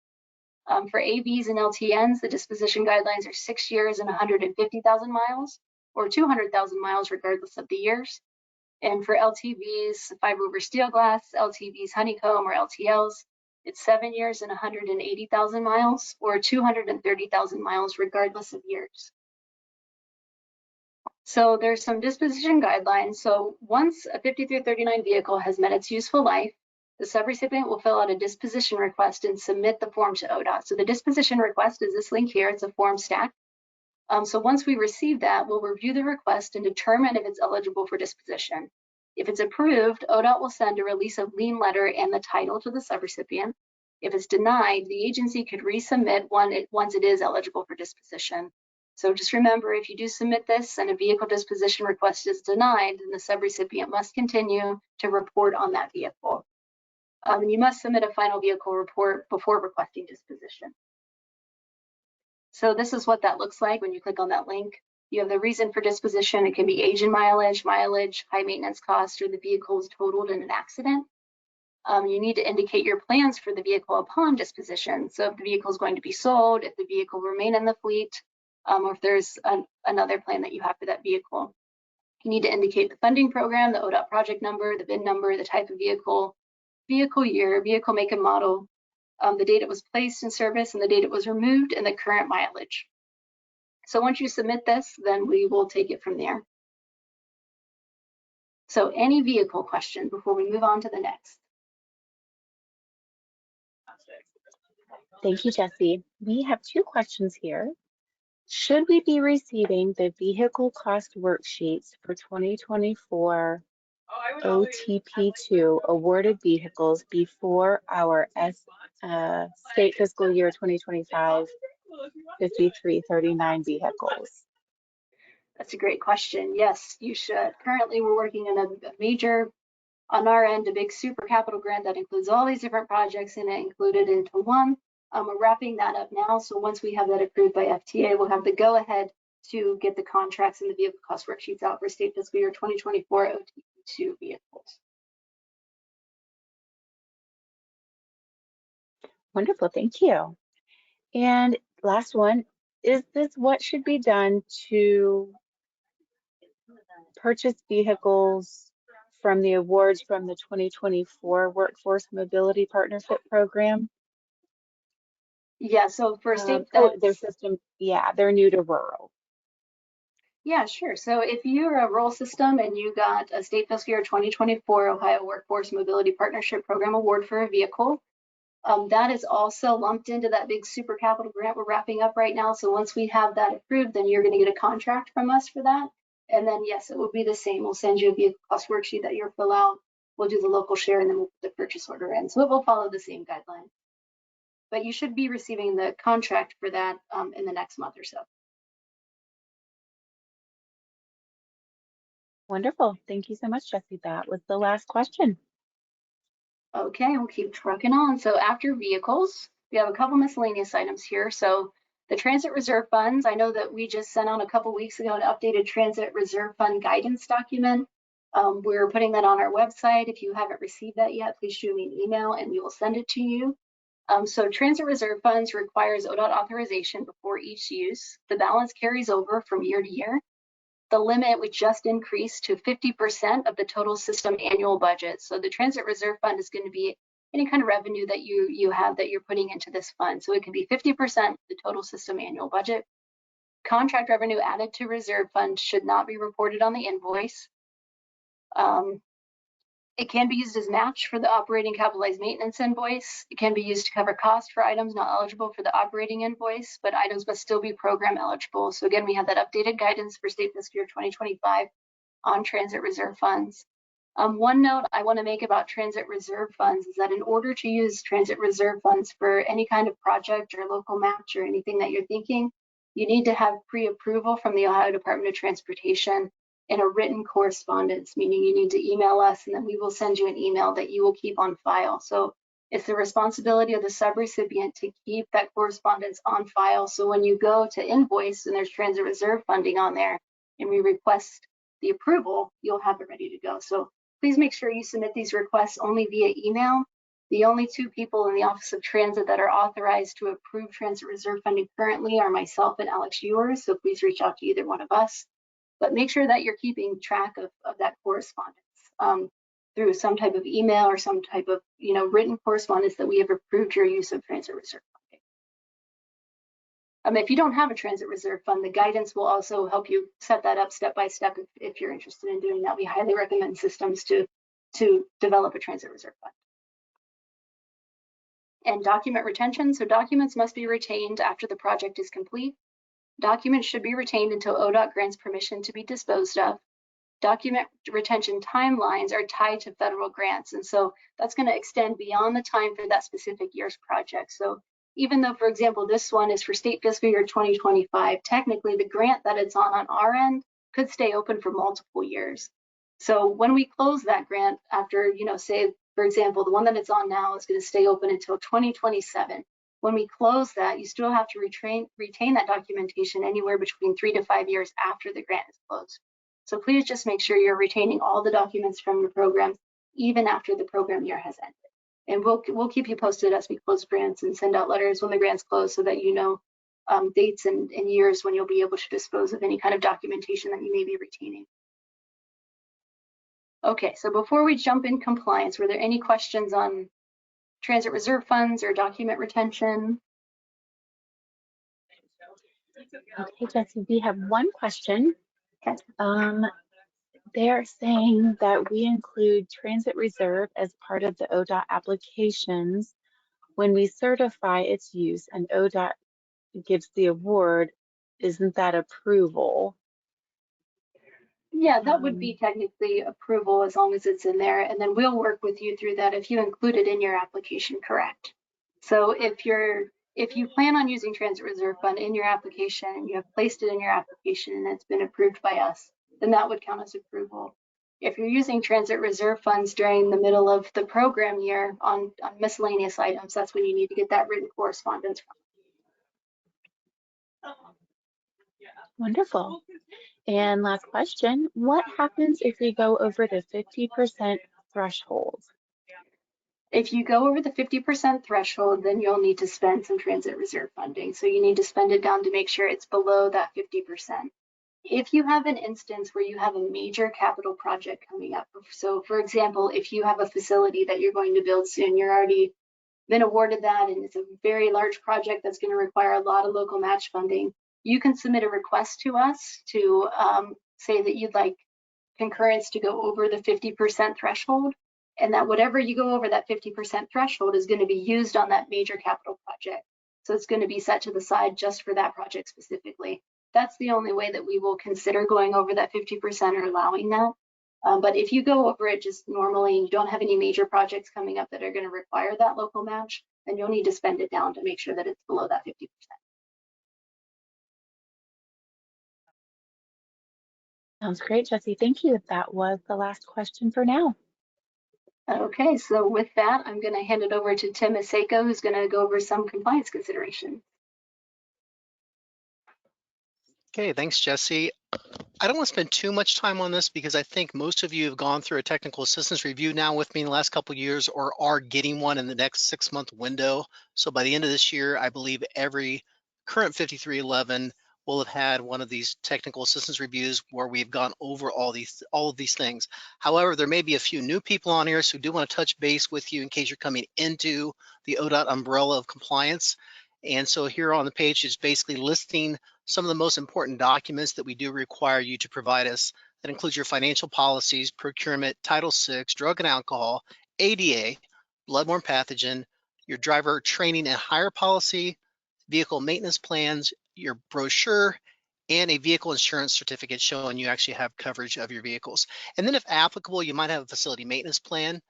For AVs and LTNs, the disposition guidelines are 6 years and 150,000 miles, or 200,000 miles, regardless of the years. And for LTVs, fiber over steel glass, LTVs honeycomb or LTLs, it's 7 years and 180,000 miles, or 230,000 miles, regardless of years. So there's some disposition guidelines. So once a 5339 vehicle has met its useful life, the subrecipient will fill out a disposition request and submit the form to ODOT. So the disposition request is this link here. It's a form stack. So once we receive that, we'll review the request and determine if it's eligible for disposition. If it's approved, ODOT will send a release of lien letter and the title to the subrecipient. If it's denied, the agency could resubmit once it is eligible for disposition. So just remember, if you do submit this and a vehicle disposition request is denied, then the subrecipient must continue to report on that vehicle. And you must submit a final vehicle report before requesting disposition. So this is what that looks like when you click on that link. You have the reason for disposition. It can be age and mileage, high maintenance cost, or the vehicle is totaled in an accident. You need to indicate your plans for the vehicle upon disposition. So if the vehicle is going to be sold, if the vehicle will remain in the fleet, or if there's another plan that you have for that vehicle. You need to indicate the funding program, the ODOT project number, the VIN number, the type of vehicle, vehicle year, vehicle make and model, the date it was placed in service and the date it was removed, and the current mileage. So once you submit this, then we will take it from there. So any vehicle question before we move on to the next? Thank you, Jesse. We have two questions here. Should we be receiving the vehicle cost worksheets for 2024 OTP2 awarded vehicles before our state fiscal year 2025 5339 vehicles? That's a great question. Yes, you should. Currently, we're working on a major, on our end, a big super capital grant that includes all these different projects in it, included into one. We're wrapping that up now. So once we have that approved by FTA, we'll have the go ahead to get the contracts and the vehicle cost worksheets out for state fiscal year 2024 OTP2 vehicles. Wonderful, thank you. And last one, is this what should be done to purchase vehicles from the awards from the 2024 Workforce Mobility Partnership Program? Yeah, so for state, their system, yeah, they're new to rural. Yeah, sure. So if you're a rural system and you got a state fiscal year 2024 Ohio Workforce Mobility Partnership Program award for a vehicle, that is also lumped into that big super capital grant we're wrapping up right now. So once we have that approved, then you're going to get a contract from us for that. And then, yes, it will be the same. We'll send you a vehicle cost worksheet that you'll fill out. We'll do the local share, and then we'll put the purchase order in. So it will follow the same guideline. But you should be receiving the contract for that in the next month or so. Wonderful. Thank you so much, Jesse. That was the last question. Okay, we'll keep trucking on. So after vehicles, we have a couple miscellaneous items here. So the transit reserve funds, I know that we just sent out a couple weeks ago an updated transit reserve fund guidance document. We're putting that on our website. If you haven't received that yet, please shoot me an email and we will send it to you. So transit reserve funds requires ODOT authorization before each use. The balance carries over from year to year. The limit we just increased to 50% of the total system annual budget. So the transit reserve fund is going to be any kind of revenue that you have that you're putting into this fund. So it can be 50% of the total system annual budget. Contract revenue added to reserve fund should not be reported on the invoice. It can be used as match for the operating capitalized maintenance invoice. It can be used to cover costs for items not eligible for the operating invoice, but items must still be program eligible. So again, we have that updated guidance for state fiscal year 2025 on transit reserve funds. One note I want to make about transit reserve funds is that in order to use transit reserve funds for any kind of project or local match or anything that you're thinking, you need to have pre-approval from the Ohio Department of Transportation in a written correspondence, meaning you need to email us and then we will send you an email that you will keep on file. So it's the responsibility of the subrecipient to keep that correspondence on file. So when you go to invoice and there's transit reserve funding on there and we request the approval, you'll have it ready to go. So please make sure you submit these requests only via email. The only two people in the Office of Transit that are authorized to approve transit reserve funding currently are myself and Alex Ewers. So please reach out to either one of us. But make sure that you're keeping track of that correspondence through some type of email or some type of written correspondence that we have approved your use of transit reserve funding. If you don't have a transit reserve fund, the guidance will also help you set that up step by step if you're interested in doing that. We highly recommend systems to develop a transit reserve fund. And document retention. So documents must be retained after the project is complete. Documents should be retained until ODOT grants permission to be disposed of. Document retention timelines are tied to federal grants, and so that's going to extend beyond the time for that specific year's project. So even though, for example, this one is for state fiscal year 2025, technically the grant that it's on our end could stay open for multiple years. So when we close that grant after, say, for example, the one that it's on now is going to stay open until 2027. When we close that, you still have to retain that documentation anywhere between 3 to 5 years after the grant is closed. So please just make sure you're retaining all the documents from your program, even after the program year has ended. And we'll keep you posted as we close grants and send out letters when the grants close so that you know dates and years when you'll be able to dispose of any kind of documentation that you may be retaining. Okay, so before we jump in compliance, were there any questions on transit reserve funds or document retention? Okay, Jesse, we have one question. Okay. They are saying that we include transit reserve as part of the ODOT applications when we certify its use and ODOT gives the award. Isn't that approval? Yeah, that would be technically approval as long as it's in there, and then we'll work with you through that if you include it in your application, correct? So if you plan on using transit reserve fund in your application and you have placed it in your application and it's been approved by us, then that would count as approval. If you're using transit reserve funds during the middle of the program year on miscellaneous items, that's when you need to get that written correspondence from. Wonderful. And last question, what happens if we go over the 50% threshold? If you go over the 50% threshold, then you'll need to spend some transit reserve funding. So you need to spend it down to make sure it's below that 50%. If you have an instance where you have a major capital project coming up, so for example, if you have a facility that you're going to build soon, you're already been awarded that and it's a very large project that's going to require a lot of local match funding, you can submit a request to us to say that you'd like concurrence to go over the 50% threshold, and that whatever you go over that 50% threshold is going to be used on that major capital project. So it's going to be set to the side just for that project specifically. That's the only way that we will consider going over that 50% or allowing that. But if you go over it just normally and you don't have any major projects coming up that are going to require that local match, then you'll need to spend it down to make sure that it's below that 50%. Sounds great, Jesse. Thank you. That was the last question for now. Okay, so with that, I'm going to hand it over to Tim Aseko, who's going to go over some compliance considerations. Okay, thanks, Jesse. I don't want to spend too much time on this because I think most of you have gone through a technical assistance review now with me in the last couple of years or are getting one in the next 6-month window. So by the end of this year, I believe every current 5311 will have had one of these technical assistance reviews where we've gone over all of these things. However, there may be a few new people on here, so do want to touch base with you in case you're coming into the ODOT umbrella of compliance. And so here on the page is basically listing some of the most important documents that we do require you to provide us. That includes your financial policies, procurement, Title VI, drug and alcohol, ADA, bloodborne pathogen, your driver training and hire policy, vehicle maintenance plans, your brochure, and a vehicle insurance certificate showing you actually have coverage of your vehicles. And then if applicable, you might have a facility maintenance plan,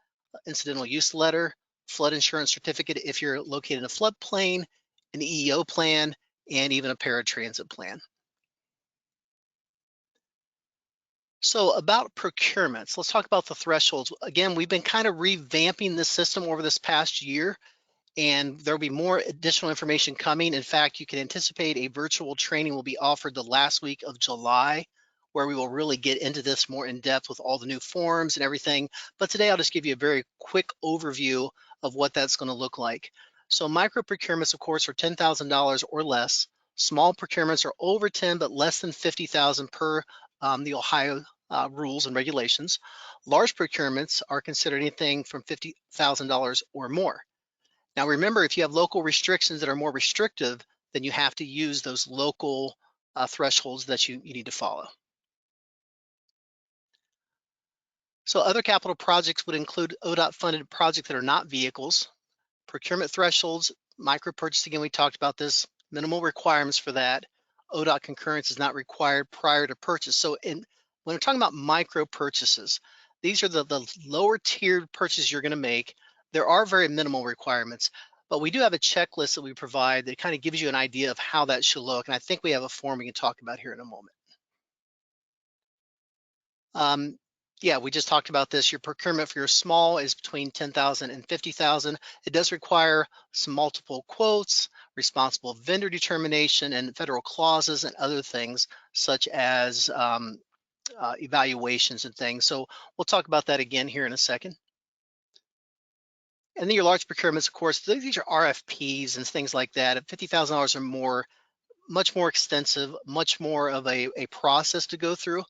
incidental use letter, flood insurance certificate if you're located in a floodplain, an EEO plan, and even a paratransit plan. So about procurements, let's talk about the thresholds. Again, we've been kind of revamping this system over this past year, and there'll be more additional information coming. In fact, you can anticipate a virtual training will be offered the last week of July, where we will really get into this more in depth with all the new forms and everything. But today I'll just give you a very quick overview of what that's going to look like. So micro procurements, of course, are $10,000 or less. Small procurements are over 10, but less than 50,000 per the Ohio rules and regulations. Large procurements are considered anything from $50,000 or more. Now remember, if you have local restrictions that are more restrictive, then you have to use those local thresholds that you need to follow. So other capital projects would include ODOT funded projects that are not vehicles. Procurement thresholds, micro purchasing, again, we talked about this, minimal requirements for that. ODOT concurrence is not required prior to purchase. So when we're talking about micro purchases, these are the lower tiered purchases you're gonna make. There are very minimal requirements, but we do have a checklist that we provide that kind of gives you an idea of how that should look. And I think we have a form we can talk about here in a moment. Yeah, we just talked about this. Your procurement for your small is between 10,000 and 50,000. It does require some multiple quotes, responsible vendor determination, and federal clauses and other things such as evaluations and things. So we'll talk about that again here in a second. And then your large procurements, of course, these are RFPs and things like that. At $50,000 or more, much more extensive, much more of a process to go through.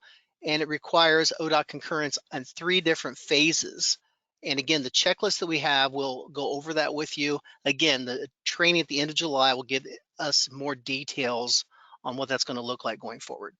And it requires ODOT concurrence on 3 different phases. And again, the checklist that we have, we'll go over that with you. Again, the training at the end of July will give us more details on what that's going to look like going forward.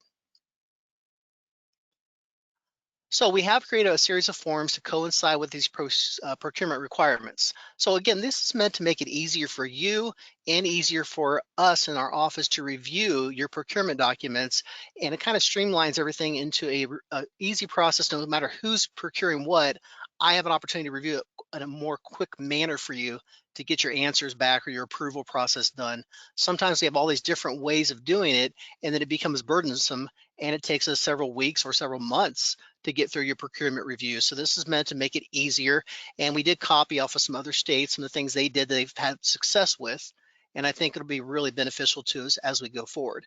So we have created a series of forms to coincide with these procurement requirements. So again, this is meant to make it easier for you and easier for us in our office to review your procurement documents, and it kind of streamlines everything into a easy process. No matter who's procuring what, I have an opportunity to review it in a more quick manner for you to get your answers back or your approval process done. Sometimes we have all these different ways of doing it, and then it becomes burdensome, and it takes us several weeks or several months to get through your procurement review. So this is meant to make it easier. And we did copy off of some other states, some of the things they did that they've had success with. And I think it'll be really beneficial to us as we go forward.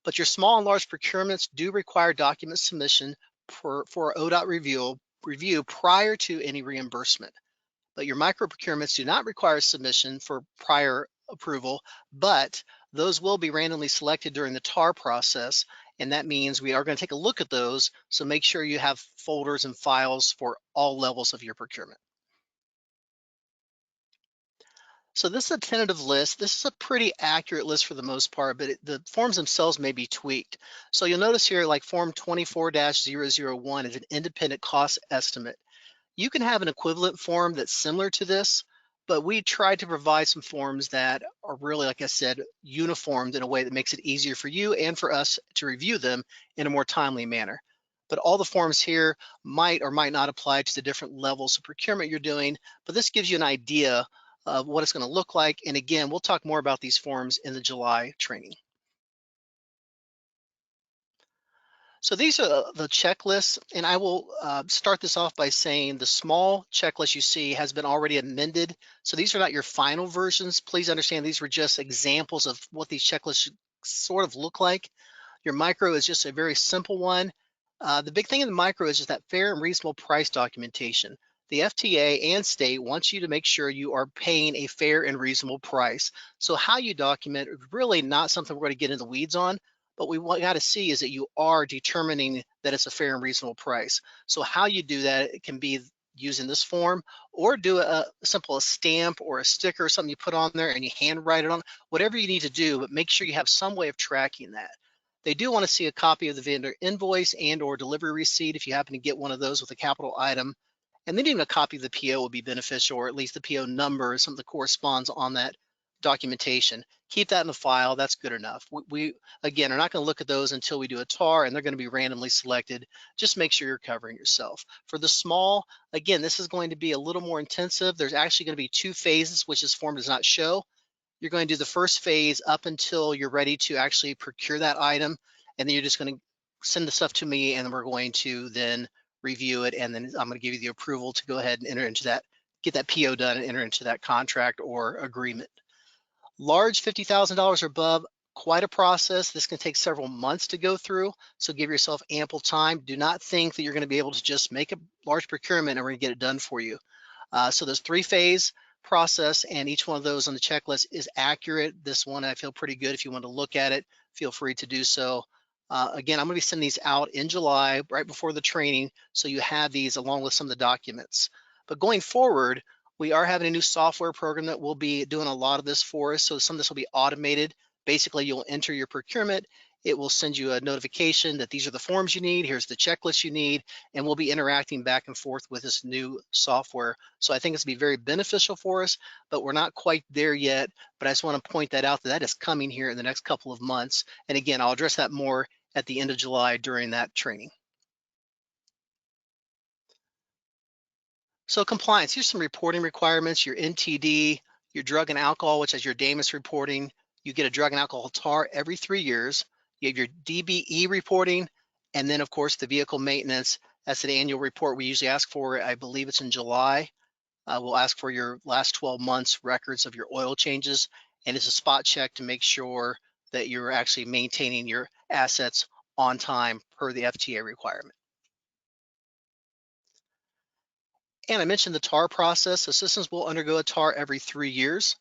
But your small and large procurements do require document submission for ODOT review prior to any reimbursement. But your micro procurements do not require submission for prior approval, but those will be randomly selected during the TAR process. And that means we are going to take a look at those. So make sure you have folders and files for all levels of your procurement. So this is a tentative list. This is a pretty accurate list for the most part, but the forms themselves may be tweaked. So you'll notice here, like form 24-001 is an independent cost estimate. You can have an equivalent form that's similar to this, but we tried to provide some forms that are really, like I said, uniformed in a way that makes it easier for you and for us to review them in a more timely manner. But all the forms here might or might not apply to the different levels of procurement you're doing, but this gives you an idea of what it's going to look like. And again, we'll talk more about these forms in the July training. So these are the checklists, and I will start this off by saying the small checklist you see has been already amended. So these are not your final versions. Please understand these were just examples of what these checklists should sort of look like. Your micro is just a very simple one. The big thing in the micro is just that fair and reasonable price documentation. The FTA and state wants you to make sure you are paying a fair and reasonable price. So how you document is really not something we're going to get into the weeds on, but what we got to see is that you are determining that it's a fair and reasonable price. So how you do that, it can be using this form, or do a simple stamp or a sticker or something you put on there and you handwrite it on, whatever you need to do, but make sure you have some way of tracking that. They do want to see a copy of the vendor invoice and or delivery receipt if you happen to get one of those with a capital item. And then even a copy of the PO would be beneficial, or at least the PO number, something that corresponds on that documentation. Keep that in the file, that's good enough. We again, are not going to look at those until we do a TAR, and they're going to be randomly selected. Just make sure you're covering yourself. For the small, again, this is going to be a little more intensive. There's actually going to be 2 phases, which this form does not show. You're going to do the first phase up until you're ready to actually procure that item, and then you're just going to send the stuff to me, and we're going to then review it, and then I'm going to give you the approval to go ahead and enter into that, get that PO done and enter into that contract or agreement. Large $50,000 or above, quite a process. This can take several months to go through, so give yourself ample time. Do not think that you're going to be able to just make a large procurement and we're going to get it done for you. So there's 3-phase process, and each one of those on the checklist is accurate. This one I feel pretty good. If you want to look at it, feel free to do so. Again, I'm going to be sending these out in July, right before the training, so you have these along with some of the documents. But going forward, we are having a new software program that will be doing a lot of this for us. So some of this will be automated. Basically, you'll enter your procurement. It will send you a notification that these are the forms you need, here's the checklist you need, and we'll be interacting back and forth with this new software. So I think it's going to be very beneficial for us, but we're not quite there yet. But I just want to point that out, that is coming here in the next couple of months. And again, I'll address that more at the end of July during that training. So compliance, here's some reporting requirements, your NTD, your drug and alcohol, which is your DAMIS reporting. You get a drug and alcohol TAR every 3 years. You have your DBE reporting, and then of course the vehicle maintenance. That's an annual report we usually ask for. I believe it's in July. We'll ask for your last 12 months records of your oil changes, and it's a spot check to make sure that you're actually maintaining your assets on time per the FTA requirement. And I mentioned the TAR process. So systems will undergo a TAR every 3 years.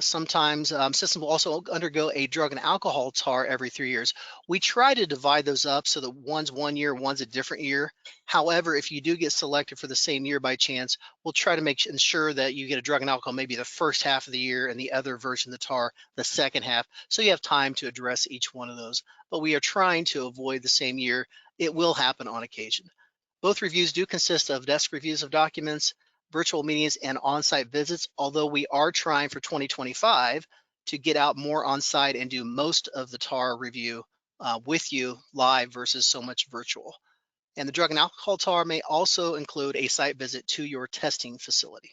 Sometimes systems will also undergo a drug and alcohol TAR every 3 years. We try to divide those up so that one's 1 year, one's a different year. However, if you do get selected for the same year by chance, we'll try to ensure that you get a drug and alcohol maybe the first half of the year and the other version of the TAR the second half, so you have time to address each one of those. But we are trying to avoid the same year. It will happen on occasion. Both reviews do consist of desk reviews of documents, virtual meetings, and on-site visits, although we are trying for 2025 to get out more on-site and do most of the TAR review with you live versus so much virtual. And the drug and alcohol TAR may also include a site visit to your testing facility.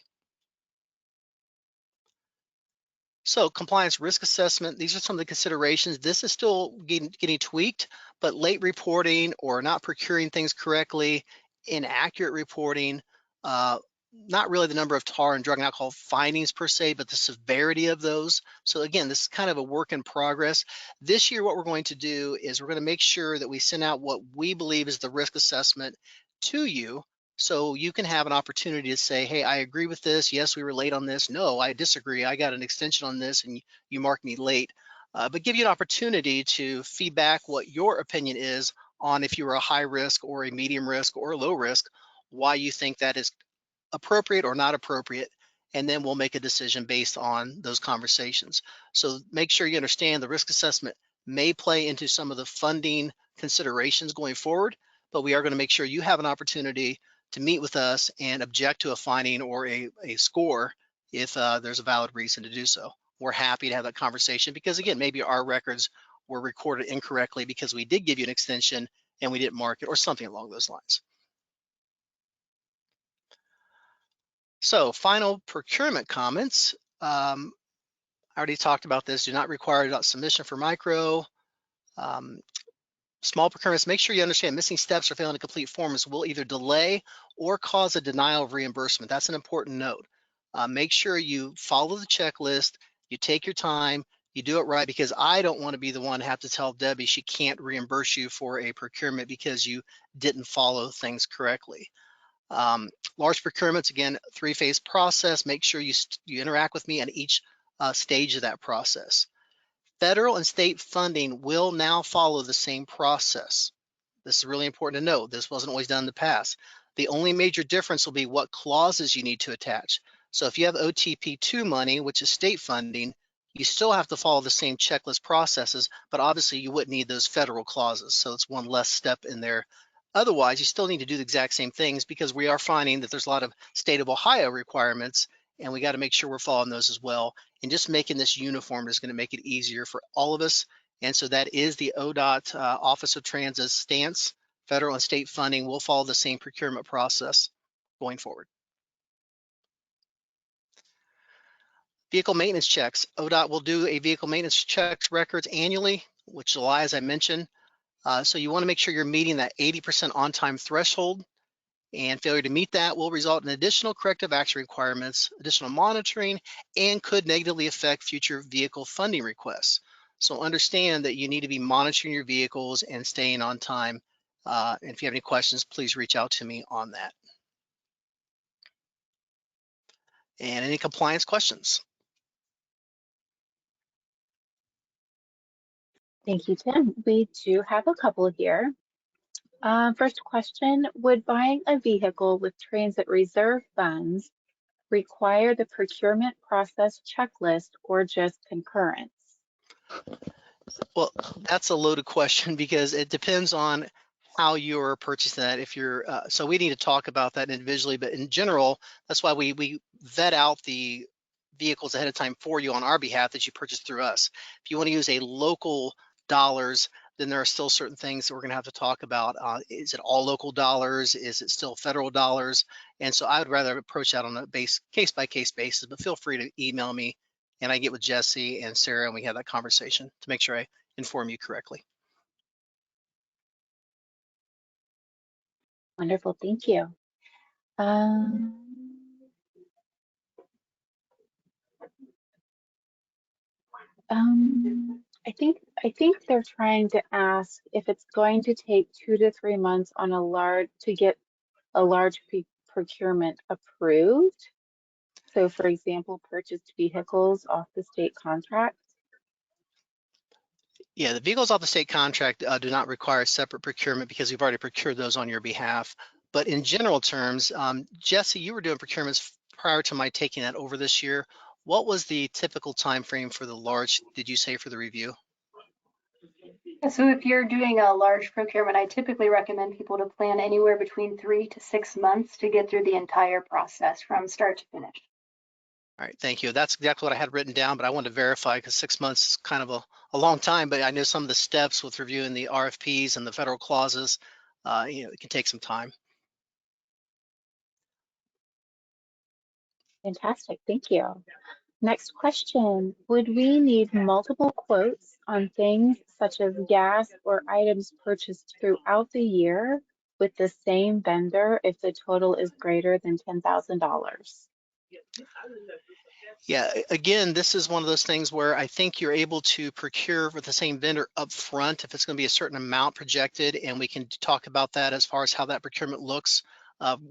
So compliance risk assessment, these are some of the considerations. This is still getting tweaked, but late reporting or not procuring things correctly, inaccurate reporting, not really the number of TAR and drug and alcohol findings per se, but the severity of those. So again, this is kind of a work in progress. This year, what we're going to do is we're going to make sure that we send out what we believe is the risk assessment to you, so you can have an opportunity to say, hey, I agree with this. Yes, we were late on this. No, I disagree. I got an extension on this and you marked me late. But give you an opportunity to feedback what your opinion is on if you were a high risk or a medium risk or a low risk, why you think that is appropriate or not appropriate, and then we'll make a decision based on those conversations. So make sure you understand the risk assessment may play into some of the funding considerations going forward, but we are going to make sure you have an opportunity to meet with us and object to a finding or a score if there's a valid reason to do so. We're happy to have that conversation because, again, maybe our records were recorded incorrectly because we did give you an extension and we didn't mark it or something along those lines. So final procurement comments. I already talked about this. Do not require ODOT submission for micro. Small procurements, make sure you understand missing steps or failing to complete forms will either delay or cause a denial of reimbursement. That's an important note. Make sure you follow the checklist, you take your time, you do it right, because I don't want to be the one to have to tell Debbie she can't reimburse you for a procurement because you didn't follow things correctly. Large procurements, again, three-phase process. Make sure you interact with me at each stage of that process. Federal and state funding will now follow the same process. This is really important to note. This wasn't always done in the past. The only major difference will be what clauses you need to attach. So if you have OTP2 money, which is state funding, you still have to follow the same checklist processes, but obviously you wouldn't need those federal clauses. So it's one less step in there. Otherwise, you still need to do the exact same things because we are finding that there's a lot of state of Ohio requirements, and we got to make sure we're following those as well. And just making this uniform is going to make it easier for all of us. And so that is the ODOT Office of Transit stance. Federal and state funding will follow the same procurement process going forward. Vehicle maintenance checks. ODOT will do a vehicle maintenance checks records annually, which July, as I mentioned. So you want to make sure you're meeting that 80% on-time threshold, and failure to meet that will result in additional corrective action requirements, additional monitoring, and could negatively affect future vehicle funding requests. So understand that you need to be monitoring your vehicles and staying on time. And if you have any questions, please reach out to me on that. And any compliance questions? Thank you, Tim. We do have a couple here. First question, would buying a vehicle with transit reserve funds require the procurement process checklist or just concurrence? Well, that's a loaded question because it depends on how you're purchasing that. If you're, so we need to talk about that individually, but in general, that's why we vet out the vehicles ahead of time for you on our behalf that you purchase through us. If you want to use a local dollars, then there are still certain things that we're going to have to talk about. Is it all local dollars? Is it still federal dollars? And so I would rather approach that on a case-by-case basis, but feel free to email me and I get with Jesse and Sarah and we have that conversation to make sure I inform you correctly. Wonderful, thank you. I think they're trying to ask if it's going to take 2 to 3 months on to get a large procurement approved. So for example, purchased vehicles off the state contract. Yeah, the vehicles off the state contract do not require separate procurement because we've already procured those on your behalf. But in general terms, Jesse, you were doing procurements prior to my taking that over this year. What was the typical time frame for the large, did you say, for the review? So if you're doing a large procurement, I typically recommend people to plan anywhere between 3 to 6 months to get through the entire process from start to finish. All right, thank you. That's exactly what I had written down, but I wanted to verify because 6 months is kind of a long time, but I know some of the steps with reviewing the RFPs and the federal clauses, it can take some time. Fantastic, thank you. Next question, would we need multiple quotes on things such as gas or items purchased throughout the year with the same vendor if the total is greater than $10,000? Yeah, again, this is one of those things where I think you're able to procure with the same vendor up front if it's going to be a certain amount projected, and we can talk about that as far as how that procurement looks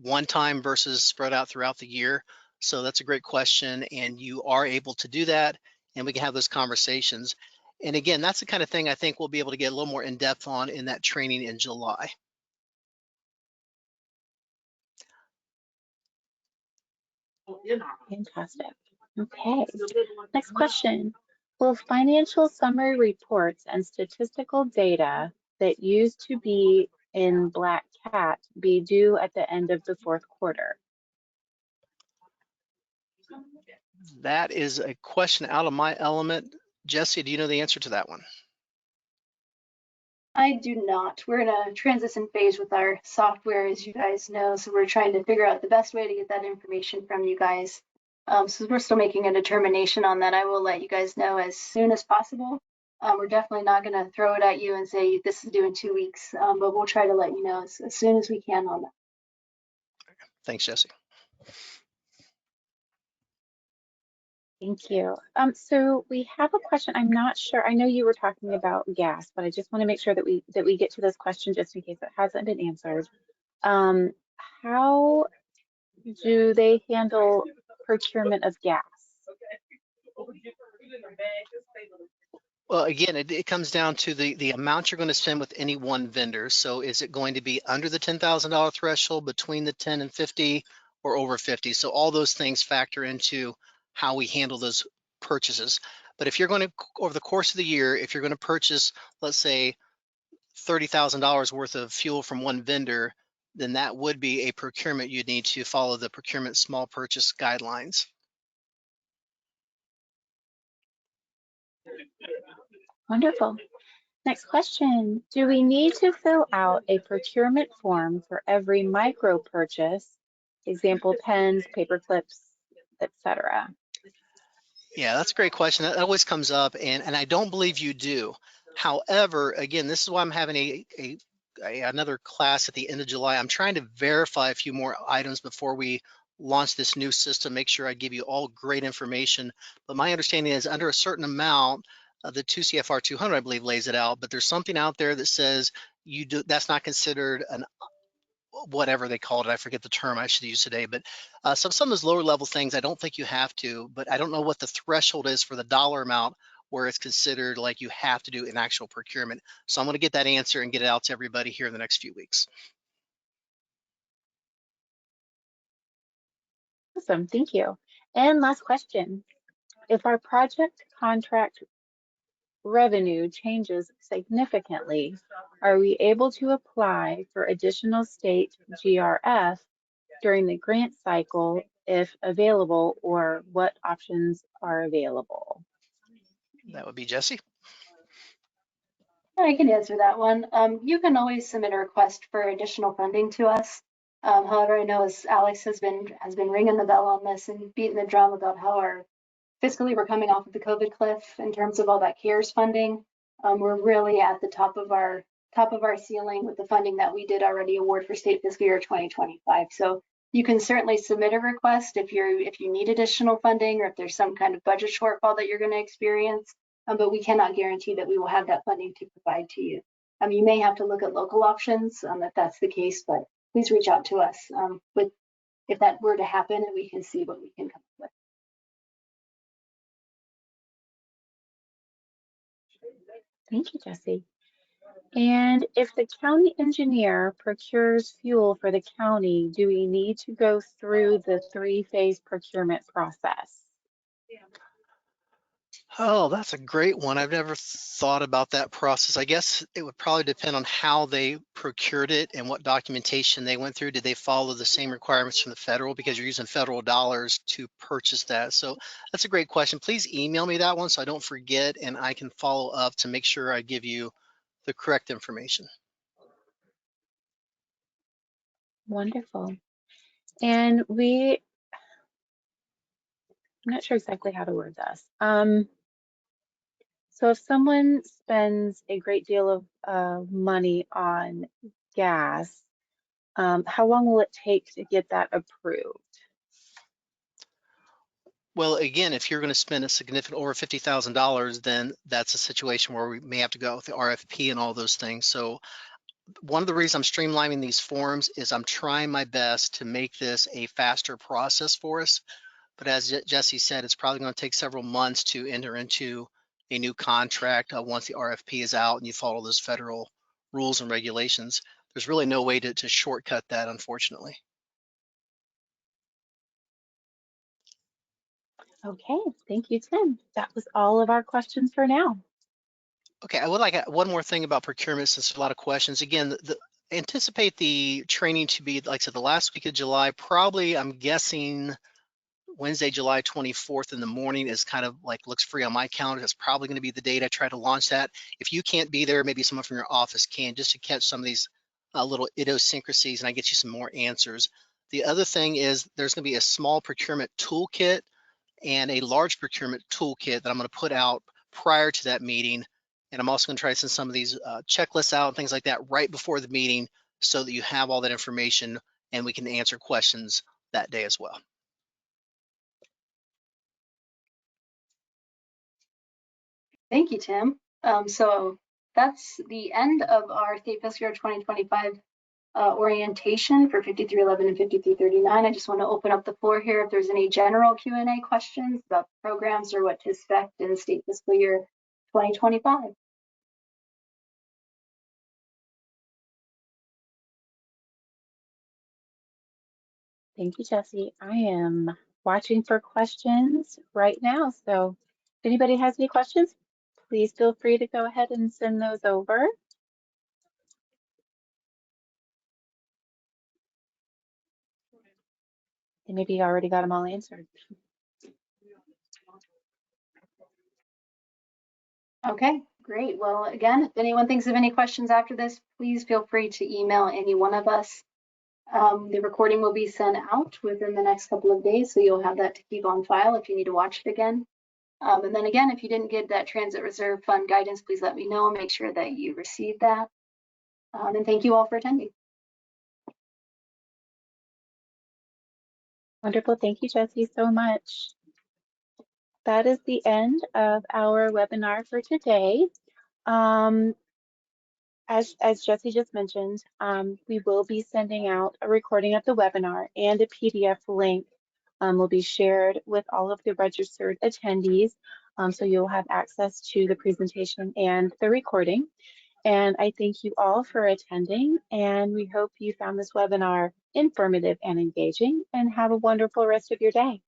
one time versus spread out throughout the year. So that's a great question, and you are able to do that, and we can have those conversations. And again, that's the kind of thing I think we'll be able to get a little more in depth on in that training in July. Fantastic. Okay, next question. Will financial summary reports and statistical data that used to be in Black Cat be due at the end of the fourth quarter? That is a question out of my element. Jesse, do you know the answer to that one? I do not. We're in a transition phase with our software, as you guys know, so we're trying to figure out the best way to get that information from you guys. So we're still making a determination on that. I will let you guys know as soon as possible. We're definitely not going to throw it at you and say this is due in 2 weeks, but we'll try to let you know as soon as we can on that. Thanks, Jesse. Thank you. So we have a question. I'm not sure. I know you were talking about gas, but I just want to make sure that we get to this question just in case it hasn't been answered. How do they handle procurement of gas? Well, again, it comes down to the amount you're going to spend with any one vendor. So is it going to be under the $10,000 threshold, between the 10 and 50, or over 50? So all those things factor into how we handle those purchases. But if you're going to, over the course of the year, if you're going to purchase, let's say, $30,000 worth of fuel from one vendor, then that would be a procurement you'd need to follow the procurement small purchase guidelines. Wonderful. Next question. Do we need to fill out a procurement form for every micro purchase? Example, pens, paper clips, etc. Yeah, that's a great question. That always comes up, and I don't believe you do. However, again, this is why I'm having another class at the end of July. I'm trying to verify a few more items before we launch this new system, make sure I give you all great information. But my understanding is under a certain amount, the 2 CFR 200, I believe, lays it out, but there's something out there that says that's not considered an whatever they called it, I forget the term I should use today, but some of those lower level things, I don't think you have to, but I don't know what the threshold is for the dollar amount where it's considered like you have to do an actual procurement. So I'm going to get that answer and get it out to everybody here in the next few weeks. Awesome, thank you. And last question. If our project contract revenue changes significantly, are we able to apply for additional state GRF during the grant cycle if available, or what options are available? That would be Jesse. I can answer that one. You can always submit a request for additional funding to us. However, I know as Alex has been ringing the bell on this and beating the drum about how our fiscally we're coming off of the COVID cliff in terms of all that CARES funding. We're really at the top of our ceiling with the funding that we did already award for state fiscal year 2025. So you can certainly submit a request if you need additional funding or if there's some kind of budget shortfall that you're going to experience. But we cannot guarantee that we will have that funding to provide to you. You may have to look at local options if that's the case, but please reach out to us if that were to happen, and we can see what we can come up with. Thank you, Jesse. And if the county engineer procures fuel for the county, do we need to go through the 3-phase procurement process? Oh, that's a great one. I've never thought about that process. I guess it would probably depend on how they procured it and what documentation they went through. Did they follow the same requirements from the federal, because you're using federal dollars to purchase that? So that's a great question. Please email me that one so I don't forget, and I can follow up to make sure I give you the correct information. Wonderful. And I'm not sure exactly how to word this. So if someone spends a great deal of money on gas, how long will it take to get that approved? Well, again, if you're going to spend a significant over $50,000, then that's a situation where we may have to go out with the RFP and all those things. So one of the reasons I'm streamlining these forms is I'm trying my best to make this a faster process for us. But as Jesse said, it's probably going to take several months to enter into a new contract once the RFP is out and you follow those federal rules and regulations. There's really no way to shortcut that, unfortunately. Okay, thank you, Tim. That was all of our questions for now. Okay, I would like one more thing about procurement, since there's a lot of questions. Again, anticipate the training to be, like I said, the last week of July. Probably, I'm guessing Wednesday, July 24th in the morning is kind of like looks free on my calendar. That's probably going to be the date I try to launch that. If you can't be there, maybe someone from your office can, just to catch some of these little idiosyncrasies, and I get you some more answers. The other thing is there's going to be a small procurement toolkit and a large procurement toolkit that I'm going to put out prior to that meeting. And I'm also going to try to send some of these checklists out and things like that right before the meeting so that you have all that information and we can answer questions that day as well. Thank you, Tim. So that's the end of our State Fiscal Year 2025 orientation for 5311 and 5339. I just want to open up the floor here if there's any general Q&A questions about programs or what to expect in State Fiscal Year 2025. Thank you, Jesse. I am watching for questions right now. So if anybody has any questions, please feel free to go ahead and send those over. And maybe you already got them all answered. Okay, great. Well, again, if anyone thinks of any questions after this, please feel free to email any one of us. The recording will be sent out within the next couple of days, so you'll have that to keep on file if you need to watch it again. And then again, if you didn't get that Transit Reserve Fund guidance, please let me know and make sure that you receive that. And thank you all for attending. Wonderful. Thank you, Jesse, so much. That is the end of our webinar for today. As Jesse just mentioned, we will be sending out a recording of the webinar, and a PDF link will be shared with all of the registered attendees. So you'll have access to the presentation and the recording. And I thank you all for attending, and we hope you found this webinar informative and engaging, and have a wonderful rest of your day.